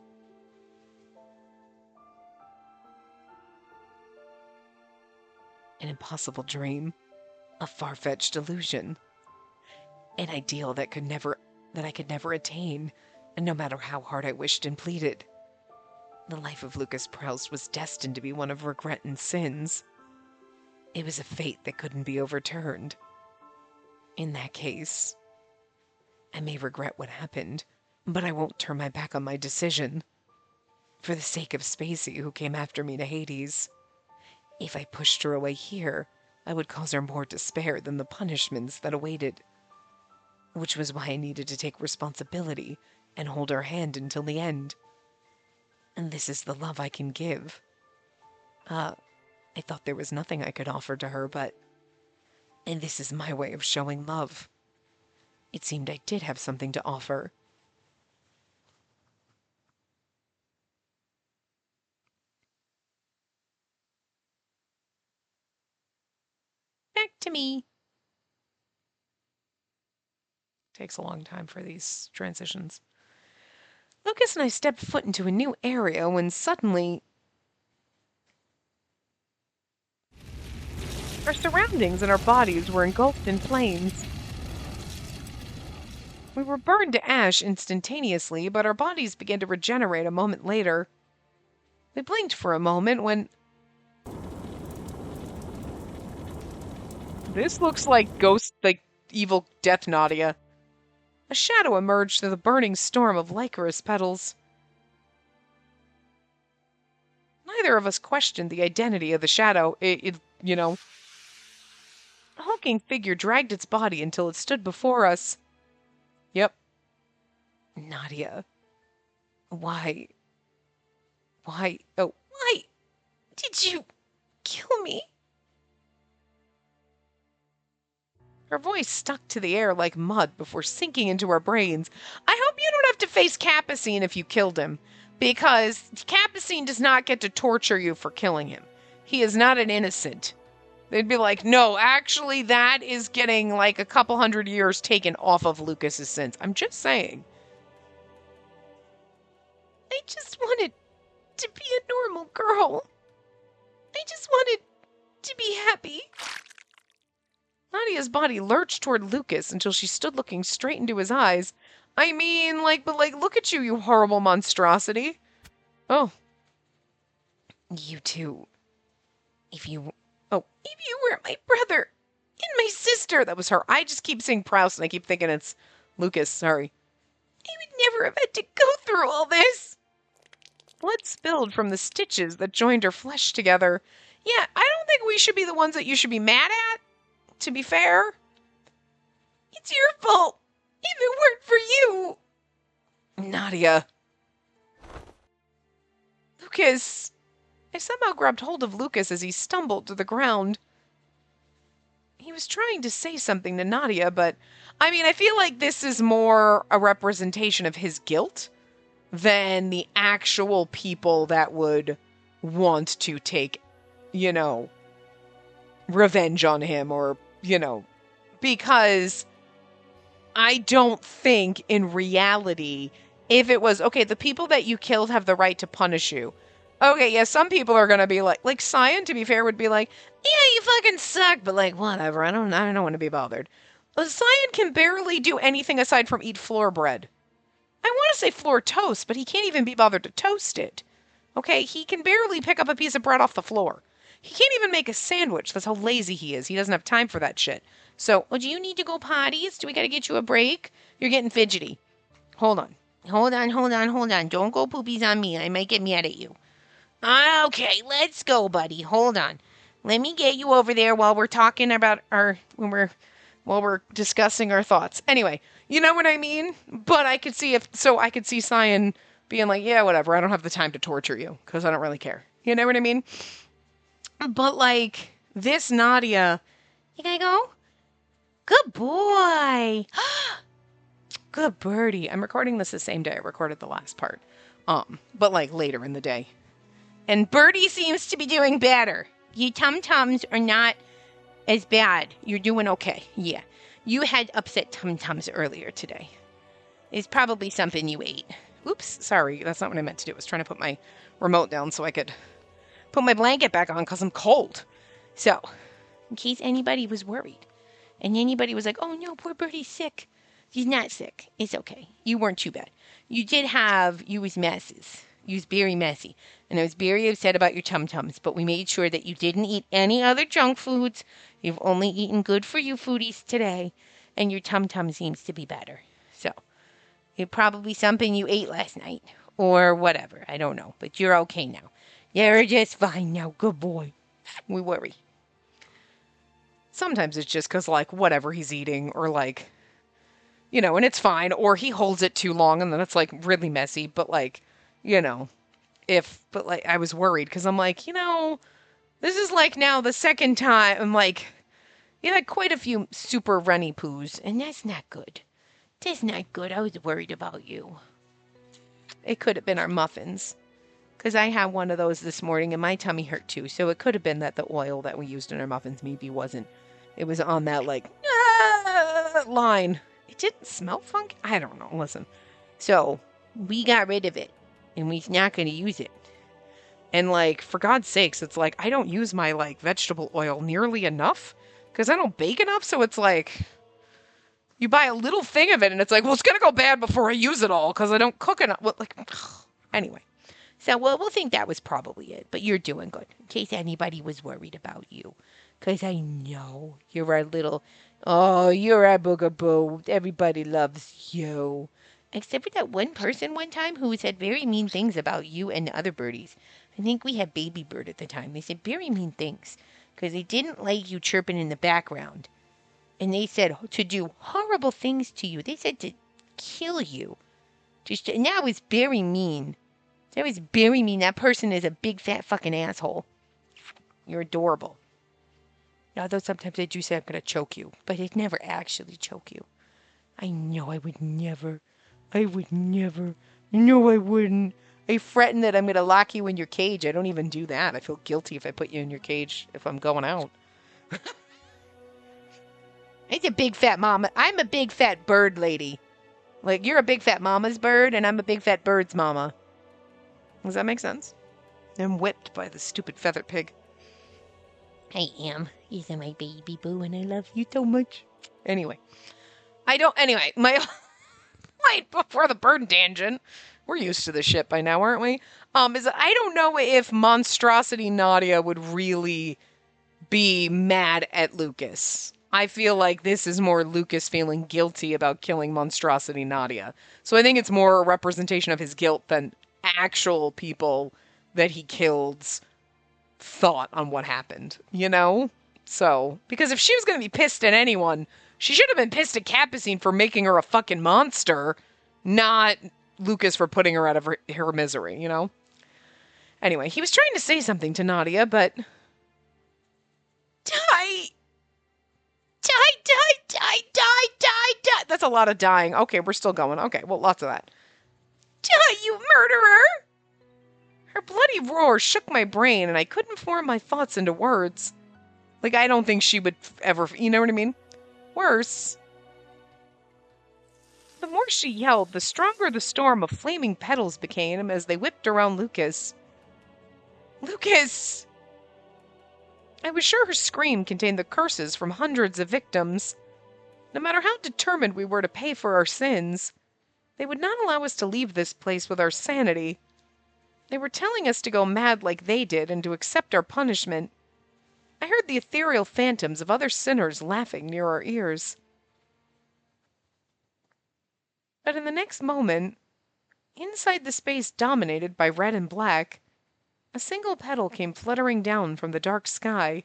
Speaker 1: An impossible dream. A far-fetched illusion. An ideal that I could never attain, and no matter how hard I wished and pleaded. The life of Lucas Proust was destined to be one of regret and sins. It was a fate that couldn't be overturned. In that case, I may regret what happened, but I won't turn my back on my decision. For the sake of Spacey, who came after me to Hades. If I pushed her away here, I would cause her more despair than the punishments that awaited. Which was why I needed to take responsibility and hold her hand until the end. And this is the love I can give. I thought there was nothing I could offer to her, and this is my way of showing love. It seemed I did have something to offer. Back to me. Takes a long time for these transitions. Lucas and I stepped foot into a new area when suddenly our surroundings and our bodies were engulfed in flames. We were burned to ash instantaneously, but our bodies began to regenerate a moment later. We blinked for a moment when... This looks like evil Death Nadia. A shadow emerged through the burning storm of Lycoris petals. Neither of us questioned the identity of the shadow. A hulking figure dragged its body until it stood before us. Yep. Nadia. Why
Speaker 2: Did you kill me?
Speaker 1: Her voice stuck to the air like mud before sinking into our brains. I hope you don't have to face Capucine if you killed him, because Capucine does not get to torture you for killing him. He is not an innocent. They'd be like, no, actually, that is getting like a couple hundred years taken off of Lucas's sins. I'm just saying.
Speaker 2: I just wanted to be a normal girl. I just wanted to be happy.
Speaker 1: Nadia's body lurched toward Lucas until she stood looking straight into his eyes. I mean, look at you, you horrible monstrosity. Oh. You too. If you were my brother and my sister. That was her. I just keep saying Proust and I keep thinking it's Lucas. Sorry.
Speaker 2: I would never have had to go through all this.
Speaker 1: Blood spilled from the stitches that joined her flesh together. Yeah, I don't think we should be the ones that you should be mad at, to be fair.
Speaker 2: It's your fault. If it weren't for you.
Speaker 1: Nadia. Lucas. I somehow grabbed hold of Lucas as he stumbled to the ground. He was trying to say something to Nadia, but I mean, I feel like this is more a representation of his guilt than the actual people that would want to take, you know, revenge on him or, you know, because I don't think in reality, if it was, okay, the people that you killed have the right to punish you. Okay, yeah, some people are going to be like Cyan, to be fair, would be like, yeah, you fucking suck, but like, whatever, I don't want to be bothered. Well, Cyan can barely do anything aside from eat floor bread. I want to say floor toast, but he can't even be bothered to toast it. Okay, he can barely pick up a piece of bread off the floor. He can't even make a sandwich. That's how lazy he is. He doesn't have time for that shit. So, well, do you need to go potties? Do we got to get you a break? You're getting fidgety. Hold on. Hold on. Don't go poopies on me. I might get mad at you. Okay, let's go, buddy. Hold on. Let me get you over there while we're talking about while we're discussing our thoughts. Anyway, you know what I mean? But I could see I could see Cyan being like, yeah, whatever. I don't have the time to torture you because I don't really care. You know what I mean? But like this Nadia, you gotta go? Good boy. Good birdie. I'm recording this the same day I recorded the last part. But like later in the day. And Birdie seems to be doing better. You tum-tums are not as bad. You're doing okay. Yeah. You had upset tum-tums earlier today. It's probably something you ate. Oops, sorry. That's not what I meant to do. I was trying to put my remote down so I could put my blanket back on because I'm cold. So, in case anybody was worried. And anybody was like, oh no, poor Birdie's sick. He's not sick. It's okay. You weren't too bad. You was messes. You was very messy. And I was very upset about your tum-tums, but we made sure that you didn't eat any other junk foods. You've only eaten good for you foodies today, and your tum-tum seems to be better. So, it's probably something you ate last night, or whatever. I don't know, but you're okay now. You're just fine now. Good boy. We worry. Sometimes it's just because, like, whatever he's eating, or like, you know, and it's fine, or he holds it too long, and then it's, like, really messy, but, like, you know, I was worried, because I'm like, you know, this is, like, now the second time, I'm like, you had quite a few super runny poos, and that's not good. That's not good. I was worried about you. It could have been our muffins, because I had one of those this morning, and my tummy hurt, too, so it could have been that the oil that we used in our muffins maybe wasn't. It was on that, like, line. It didn't smell funky. I don't know. Listen. So, we got rid of it. And we're not going to use it. And, like, for God's sakes, it's like, I don't use my, like, vegetable oil nearly enough. Because I don't bake enough. So it's like, you buy a little thing of it. And it's like, well, it's going to go bad before I use it all. Because I don't cook enough. Well, like, anyway. So, well, we'll think that was probably it. But you're doing good. In case anybody was worried about you. Because I know you're our little, oh, you're our boogaboo. Everybody loves you. Except for that one person one time who said very mean things about you and the other birdies. I think we had Baby Bird at the time. They said very mean things. Because they didn't like you chirping in the background. And they said to do horrible things to you. They said to kill you. And that was very mean. That was very mean. That person is a big fat fucking asshole. You're adorable. Although sometimes I do say I'm going to choke you, but I'd never actually choke you. I know I would never. No, I wouldn't. I threaten that I'm going to lock you in your cage. I don't even do that. I feel guilty if I put you in your cage if I'm going out. It's a big fat mama. I'm a big fat bird lady. Like, you're a big fat mama's bird, and I'm a big fat bird's mama. Does that make sense? I'm whipped by the stupid feathered pig. I am. He's my baby boo, and I love you so much. Anyway, my right before the bird tangent, we're used to this shit by now, aren't we? Is I don't know if Monstrosity Nadia would really be mad at Lucas. I feel like this is more Lucas feeling guilty about killing Monstrosity Nadia. So I think it's more a representation of his guilt than actual people that he killed's thought on what happened, you know? So, because if she was going to be pissed at anyone, she should have been pissed at Capucine for making her a fucking monster, not Lucas for putting her out of her misery, you know? Anyway, he was trying to say something to Nadia, but...
Speaker 2: Die! Die, die, die, die, die, die!
Speaker 1: That's a lot of dying. Okay, we're still going. Okay, well, lots of that.
Speaker 2: Die, you murderer!
Speaker 1: Her bloody roar shook my brain, and I couldn't form my thoughts into words. Like, I don't think she would ever... You know what I mean? Worse... The more she yelled, the stronger the storm of flaming petals became as they whipped around Lucas. Lucas! I was sure her scream contained the curses from hundreds of victims. No matter how determined we were to pay for our sins, they would not allow us to leave this place with our sanity. They were telling us to go mad like they did and to accept our punishment. I heard the ethereal phantoms of other sinners laughing near our ears. But in the next moment, inside the space dominated by red and black, a single petal came fluttering down from the dark sky.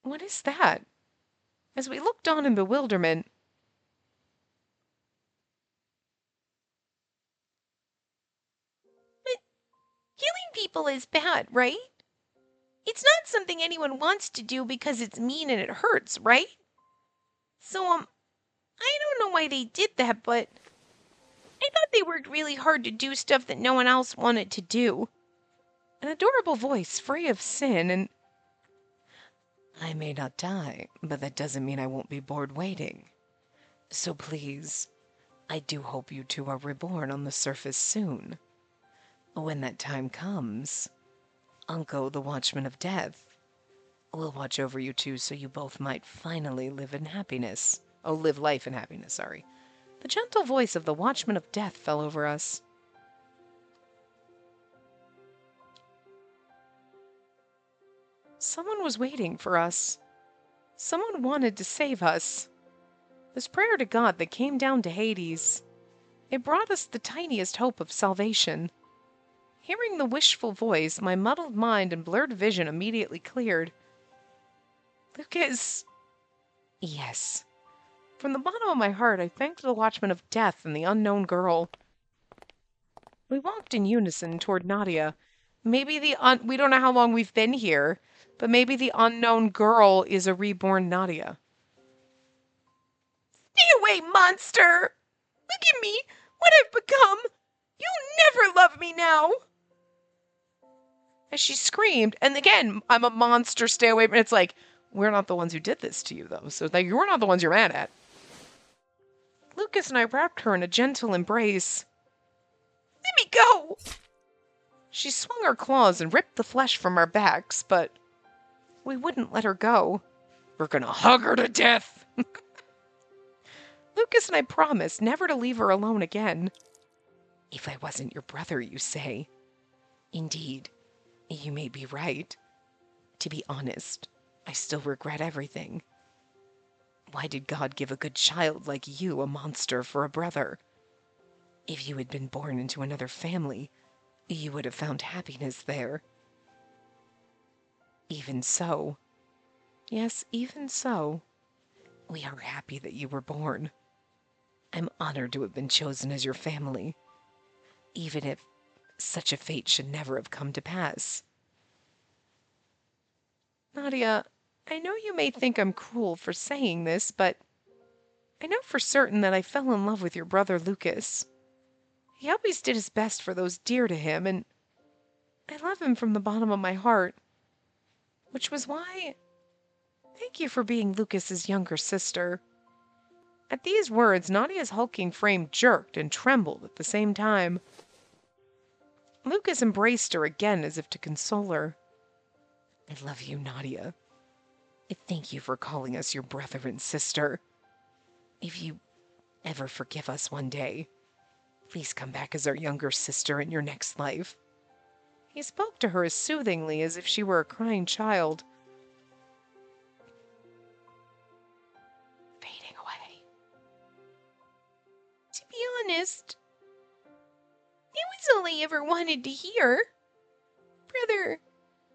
Speaker 1: What is that? As we looked on in bewilderment,
Speaker 2: But killing people is bad, right? It's not something anyone wants to do because it's mean and it hurts, right? So, I don't know why they did that, but I thought they worked really hard to do stuff that no one else wanted to do.
Speaker 1: an adorable voice free of sin, and I may not die, but that doesn't mean I won't be bored waiting. So please, I do hope you two are reborn on the surface soon. When that time comes, Uncle, the Watchman of Death, will watch over you two so you both might finally live in happiness. Oh, live life in happiness, sorry. The gentle voice of the Watchman of Death fell over us. Someone was waiting for us. Someone wanted to save us. This prayer to God that came down to Hades. It brought us the tiniest hope of salvation. Hearing the wishful voice, my muddled mind and blurred vision immediately cleared. Lucas! Yes. From the bottom of my heart, I thanked the Watchman of Death and the unknown girl. We walked in unison toward Nadia. Maybe we don't know how long we've been here, but maybe the unknown girl is a reborn Nadia.
Speaker 2: Stay away, monster! Look at me, what I've become! You'll never love me now!
Speaker 1: As she screamed, and again, I'm a monster, stay away. And it's like, we're not the ones who did this to you, though, so you're not the ones you're mad at. Lucas and I wrapped her in a gentle embrace.
Speaker 2: Let me go!
Speaker 1: She swung her claws and ripped the flesh from our backs, but we wouldn't let her go. We're gonna hug her to death! Lucas and I promised never to leave her alone again. If I wasn't your brother, you say? Indeed, you may be right. To be honest, I still regret everything. Why did God give a good child like you a monster for a brother? If you had been born into another family, you would have found happiness there. Even so, yes, even so, we are happy that you were born. I'm honored to have been chosen as your family, even if such a fate should never have come to pass. Nadia, I know you may think I'm cruel for saying this, but I know for certain that I fell in love with your brother Lucas. He always did his best for those dear to him, and I love him from the bottom of my heart. Which was why, thank you for being Lucas's younger sister. At these words, Nadia's hulking frame jerked and trembled at the same time. Lucas embraced her again as if to console her. I love you, Nadia. Thank you for calling us your brother and sister. If you ever forgive us one day, please come back as our younger sister in your next life. He spoke to her as soothingly as if she were a crying child. Fading away.
Speaker 2: To be honest, it was all I ever wanted to hear. Brother,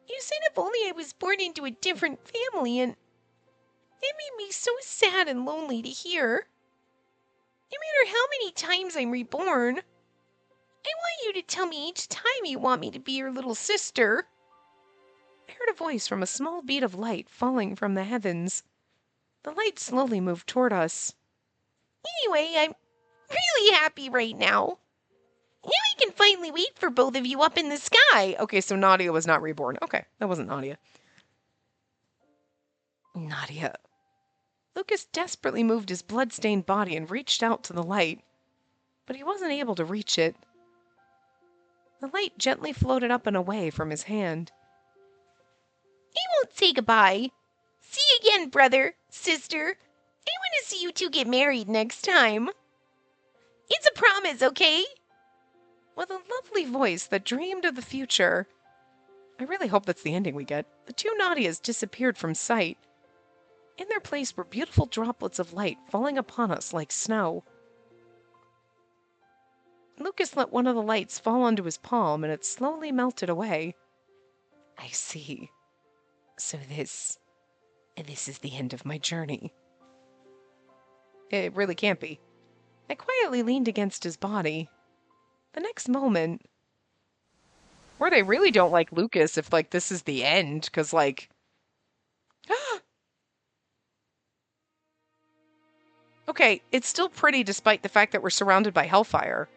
Speaker 2: you said if only I was born into a different family, and it made me so sad and lonely to hear. No matter how many times I'm reborn, I want you to tell me each time you want me to be your little sister.
Speaker 1: I heard a voice from a small bead of light falling from the heavens. The light slowly moved toward us.
Speaker 2: Anyway, I'm really happy right now. Now I can finally wait for both of you up in the sky.
Speaker 1: Okay, so Nadia was not reborn. Okay, that wasn't Nadia. Nadia. Lucas desperately moved his blood-stained body and reached out to the light, but he wasn't able to reach it. The light gently floated up and away from his hand.
Speaker 2: I won't say goodbye. See you again, brother, sister. I want to see you two get married next time. It's a promise, okay?
Speaker 1: With a lovely voice that dreamed of the future. I really hope that's the ending we get. The two Nadias disappeared from sight. In their place were beautiful droplets of light falling upon us like snow. Lucas let one of the lights fall onto his palm, and it slowly melted away. I see. So this is the end of my journey. It really can't be. I quietly leaned against his body. The next moment... Or they really don't like Lucas if, like, this is the end, because, like... Okay, it's still pretty despite the fact that we're surrounded by hellfire,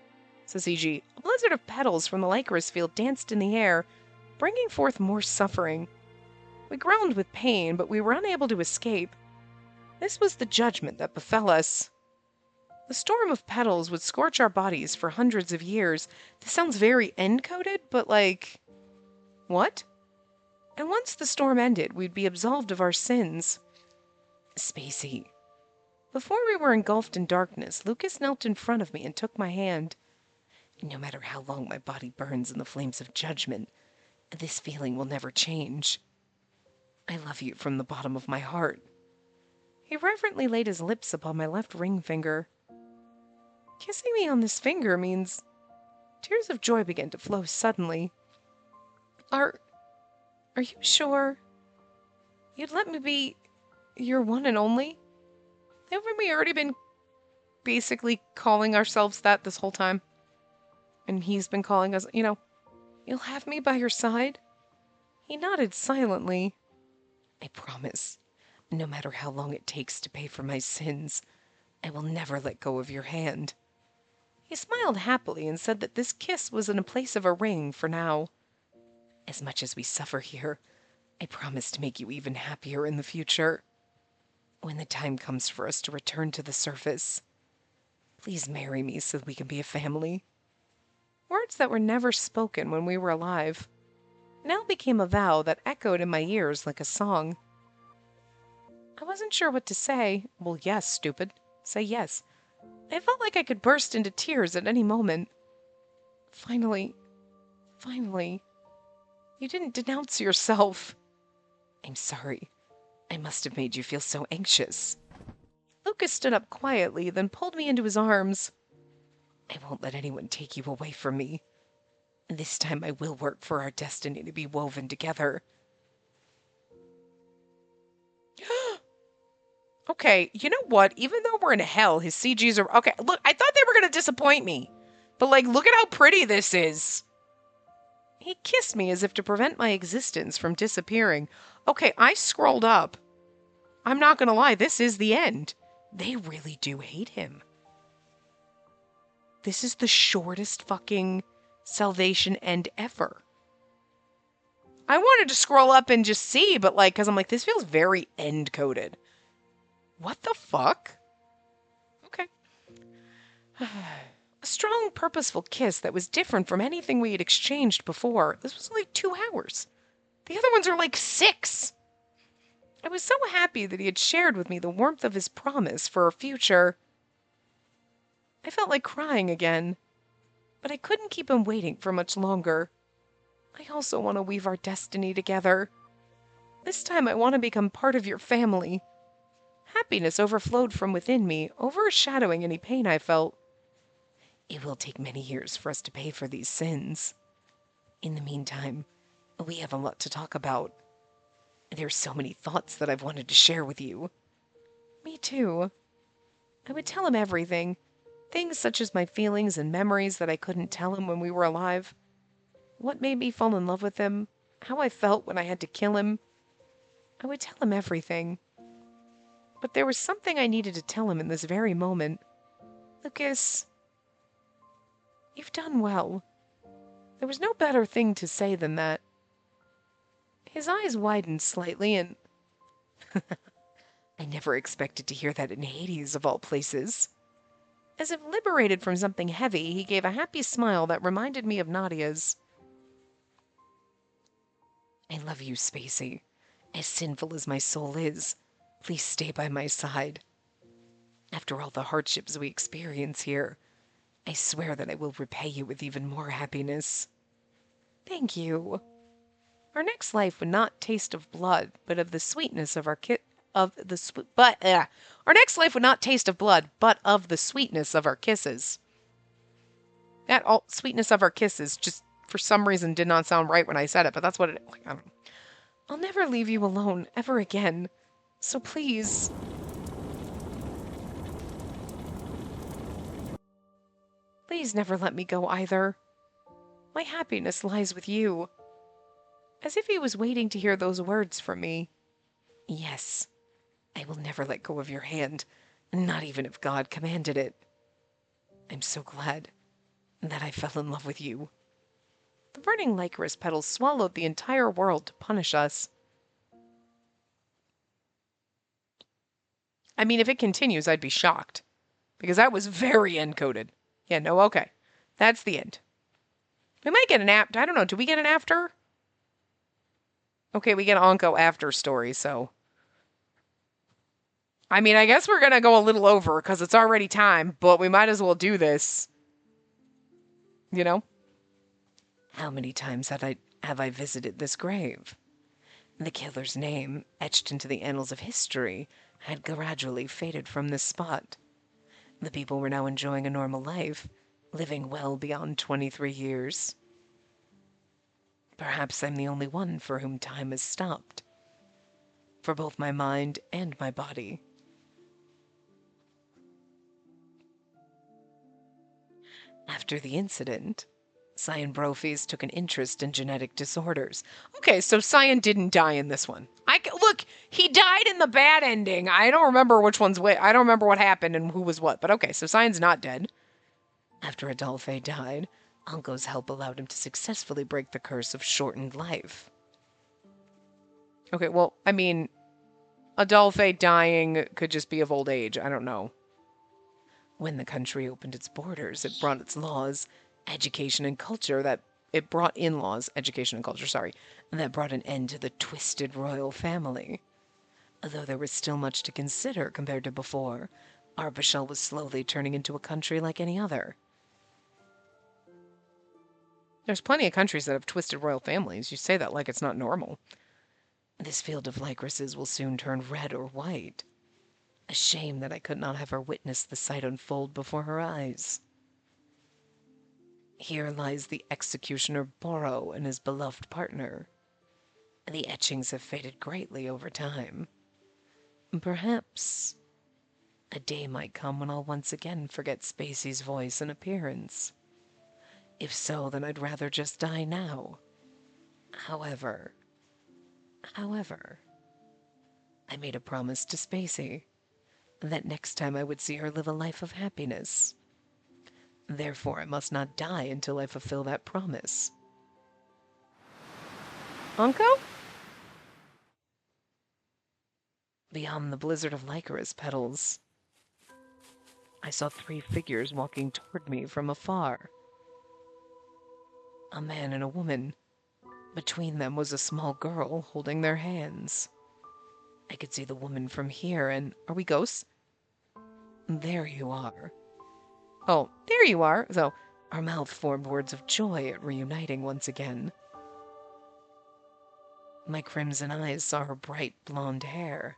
Speaker 1: says E.G. A blizzard of petals from the Lycoris field danced in the air, bringing forth more suffering. We groaned with pain, but we were unable to escape. This was the judgment that befell us. The storm of petals would scorch our bodies for hundreds of years. This sounds very end-coded, but like... What? And once the storm ended, we'd be absolved of our sins. Spacey. Before we were engulfed in darkness, Lucas knelt in front of me and took my hand. No matter how long my body burns in the flames of judgment, this feeling will never change. I love you from the bottom of my heart. He reverently laid his lips upon my left ring finger. Kissing me on this finger means... Tears of joy began to flow suddenly. Are you sure? You'd let me be your one and only? Haven't we already been basically calling ourselves that this whole time? And he's been calling us, you'll have me by your side? He nodded silently. I promise, no matter how long it takes to pay for my sins, I will never let go of your hand. He smiled happily and said that this kiss was in place of a ring for now. As much as we suffer here, I promise to make you even happier in the future. When the time comes for us to return to the surface, please marry me so we can be a family. Words that were never spoken when we were alive now became a vow that echoed in my ears like a song. I wasn't sure what to say. Well, yes, stupid. Say yes. I felt like I could burst into tears at any moment. Finally, you didn't denounce yourself. I'm sorry. I must have made you feel so anxious. Lucas stood up quietly, then pulled me into his arms. I won't let anyone take you away from me. This time I will work for our destiny to be woven together. Okay, you know what? Even though we're in hell, his CGs are... Okay, look, I thought they were going to disappoint me. But, like, look at how pretty this is. He kissed me as if to prevent my existence from disappearing. Okay, I scrolled up. I'm not gonna lie, this is the end. They really do hate him. This is the shortest fucking salvation end ever. I wanted to scroll up and just see, but like, because I'm like, this feels very end-coded. What the fuck? Okay. A strong, purposeful kiss that was different from anything we had exchanged before. This was only 2 hours. The other ones are like 6. I was so happy that he had shared with me the warmth of his promise for our future. I felt like crying again, but I couldn't keep him waiting for much longer. I also want to weave our destiny together. This time I want to become part of your family. Happiness overflowed from within me, overshadowing any pain I felt. It will take many years for us to pay for these sins. In the meantime, we have a lot to talk about. There's so many thoughts that I've wanted to share with you. Me too. I would tell him everything. Things such as my feelings and memories that I couldn't tell him when we were alive. What made me fall in love with him. How I felt when I had to kill him. I would tell him everything. But there was something I needed to tell him in this very moment. Lucas, you've done well. There was no better thing to say than that. His eyes widened slightly, and I never expected to hear that in Hades, of all places. As if liberated from something heavy, he gave a happy smile that reminded me of Nadia's. I love you, Spacey. As sinful as my soul is, please stay by my side. After all the hardships we experience here, I swear that I will repay you with even more happiness. Thank you. Our next life would not taste of blood, but of the sweetness of our our next life would not taste of blood, but of the sweetness of our kisses. That sweetness of our kisses just for some reason did not sound right when I said it, but that's what it. I don't know. I'll never leave you alone ever again. So please. Please never let me go either. My happiness lies with you. As if he was waiting to hear those words from me. Yes, I will never let go of your hand, not even if God commanded it. I'm so glad that I fell in love with you. The burning Lycoris petals swallowed the entire world to punish us. I mean, if it continues, I'd be shocked. Because that was very encoded. Yeah, no, okay. That's the end. We might get an I don't know, do we get an after? Okay, we get an Onko after story, so. I mean, I guess we're going to go a little over because it's already time, but we might as well do this. You know? How many times have I visited this grave? The killer's name, etched into the annals of history, had gradually faded from this spot. The people were now enjoying a normal life, living well beyond 23 years. Perhaps I'm the only one for whom time has stopped. For both my mind and my body. After the incident, Cyan Brophies took an interest in genetic disorders. Okay, so Cyan didn't die in this one. Look, he died in the bad ending. I don't remember which one's which. I don't remember what happened and who was what. But okay, so Cyan's not dead. After Adolphe died, Onko's help allowed him to successfully break the curse of shortened life. Okay, well, I mean, Adolphe dying could just be of old age. I don't know. When the country opened its borders, it brought its laws, education, and culture that it brought in laws, education, and culture, sorry, that brought an end to the twisted royal family. Although there was still much to consider compared to before, Arbashel was slowly turning into a country like any other. There's plenty of countries that have twisted royal families. You say that like it's not normal. This field of Lycorises will soon turn red or white. A shame that I could not have her witness the sight unfold before her eyes. Here lies the executioner Boro and his beloved partner. The etchings have faded greatly over time. Perhaps a day might come when I'll once again forget Spacey's voice and appearance. If so, then I'd rather just die now. However, I made a promise to Spacey that next time I would see her live a life of happiness. Therefore, I must not die until I fulfill that promise. Onko? Beyond the blizzard of Lycoris petals, I saw 3 figures walking toward me from afar. A man and a woman. Between them was a small girl holding their hands. I could see the woman from here, and... Are we ghosts? There you are. Oh, there you are. So, our mouth formed words of joy at reuniting once again. My crimson eyes saw her bright blonde hair.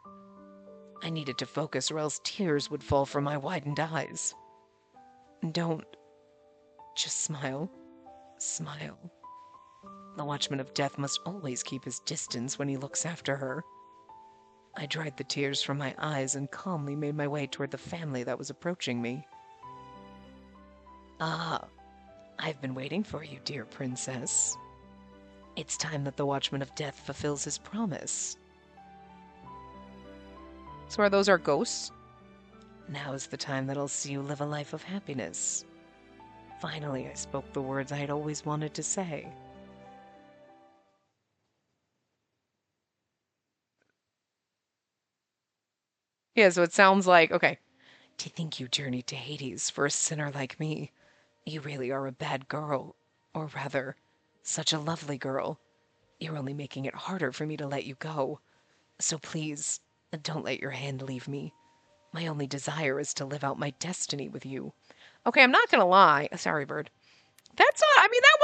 Speaker 1: I needed to focus or else tears would fall from my widened eyes. Don't. Just smile. Smile. The Watchman of Death must always keep his distance when he looks after her. I dried the tears from my eyes and calmly made my way toward the family that was approaching me. Ah, I've been waiting for you, dear princess. It's time that the Watchman of Death fulfills his promise. So are those our ghosts? Now is the time that I'll see you live a life of happiness. Finally, I spoke the words I had always wanted to say. Yeah, so it sounds like, okay. To think you journeyed to Hades for a sinner like me. You really are a bad girl. Or rather, such a lovely girl. You're only making it harder for me to let you go. So please, don't let your hand leave me. My only desire is to live out my destiny with you. Okay, I'm not gonna lie. Sorry, Bird. That's not, I mean, that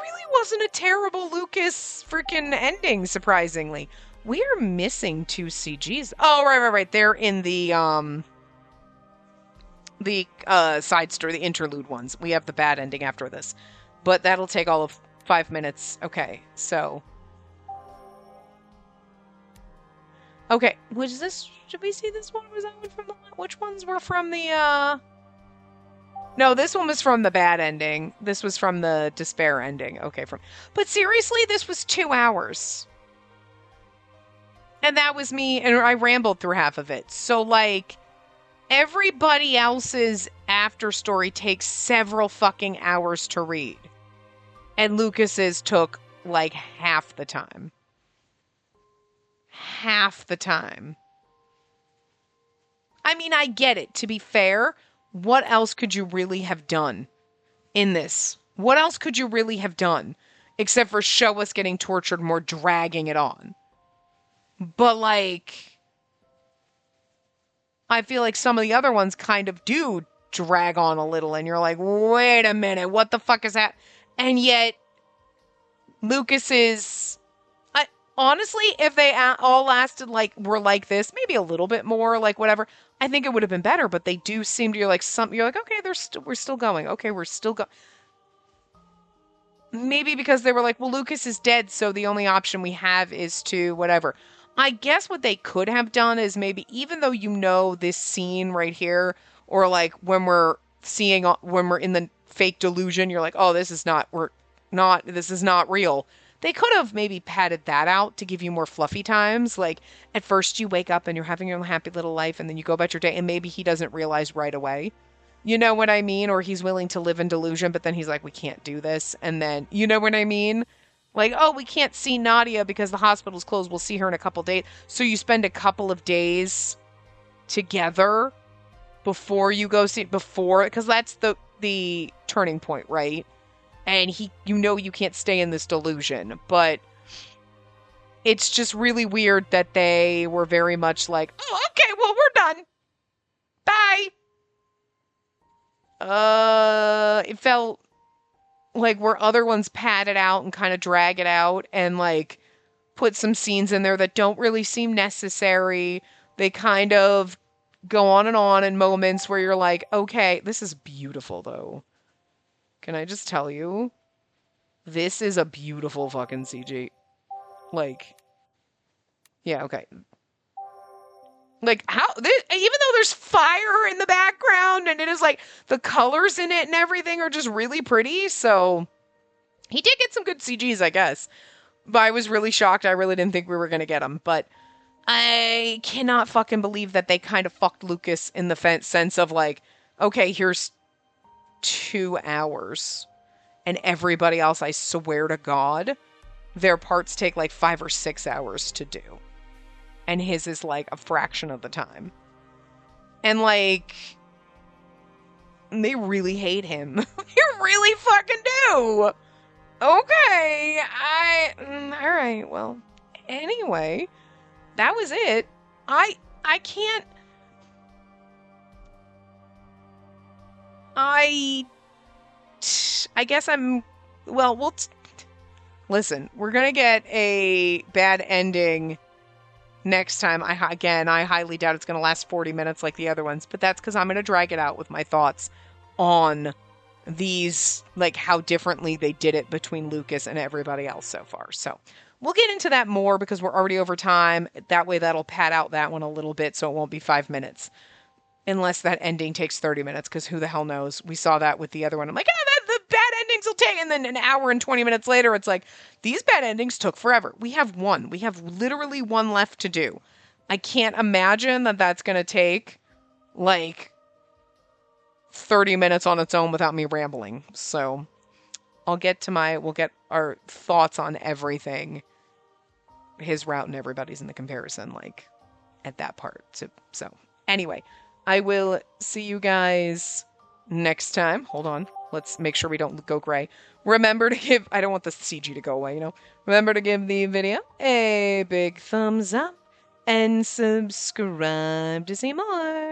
Speaker 1: really wasn't a terrible Lucas freaking ending, surprisingly. We are missing 2 CGs. Oh, right. They're in the side story, the interlude ones. We have the bad ending after this. But that'll take all of 5 minutes. Okay, so. Okay, should we see this one? Was that one from which ones were from the, No, this one was from the bad ending. This was from the despair ending. Okay, but seriously, this was 2 hours. And that was me, and I rambled through half of it. So, like, everybody else's after story takes several fucking hours to read. And Lucas's took, like, half the time. Half the time. I mean, I get it. To be fair, what else could you really have done in this? What else could you really have done? Except for show us getting tortured more, dragging it on. But, like, I feel like some of the other ones kind of do drag on a little, and you're like, wait a minute, what the fuck is that? And yet, Lucas's... honestly, if they all lasted were like this, maybe a little bit more, like whatever, I think it would have been better, but they do seem to, you're like, okay, we're still going. Okay, we're still going. Maybe because they were like, well, Lucas is dead, so the only option we have is to whatever. I guess what they could have done is maybe, even though you know this scene right here, or like when we're in the fake delusion, you're like, oh, this is not real. They could have maybe padded that out to give you more fluffy times. Like, at first you wake up and you're having your happy little life, and then you go about your day, and maybe he doesn't realize right away. You know what I mean? Or he's willing to live in delusion, but then he's like, we can't do this. And then, you know what I mean? Like, oh, we can't see Nadia because the hospital's closed. We'll see her in a couple days. So you spend a couple of days together before you go see, because that's the turning point, right? And you can't stay in this delusion, but it's just really weird that they were very much like, oh, okay, well, we're done. Bye. It felt like where other ones pad it out and kind of drag it out and like put some scenes in there that don't really seem necessary. They kind of go on and on in moments where you're like, okay, this is beautiful though. Can I just tell you? This is a beautiful fucking CG. Like, yeah, okay. Like, even though there's fire in the background and it is like, the colors in it and everything are just really pretty, so he did get some good CGs, I guess. But I was really shocked. I really didn't think we were going to get them. But I cannot fucking believe that they kind of fucked Lucas in the sense of like, okay, here's 2 hours. And everybody else, I swear to God, their parts take like 5 or 6 hours to do. And his is like a fraction of the time. And like, they really hate him. They really fucking do. Okay, alright, well, anyway, that was it. I can't, I guess listen, we're gonna get a bad ending next time. I highly doubt it's gonna last 40 minutes like the other ones, but that's because I'm gonna drag it out with my thoughts on these, like how differently they did it between Lucas and everybody else so far. So we'll get into that more because we're already over time. That way that'll pad out that one a little bit so it won't be 5 minutes. Unless that ending takes 30 minutes, because who the hell knows? We saw that with the other one. I'm like, oh, the bad endings will take. And then an hour and 20 minutes later, it's like, these bad endings took forever. We have one. We have literally one left to do. I can't imagine that that's going to take like 30 minutes on its own without me rambling. So we'll get our thoughts on everything, his route and everybody's in the comparison, like at that part. So anyway, I will see you guys next time. Hold on. Let's make sure we don't go gray. Remember to give, I don't want the CG to go away, you know. Remember to give the video a big thumbs up and subscribe to see more.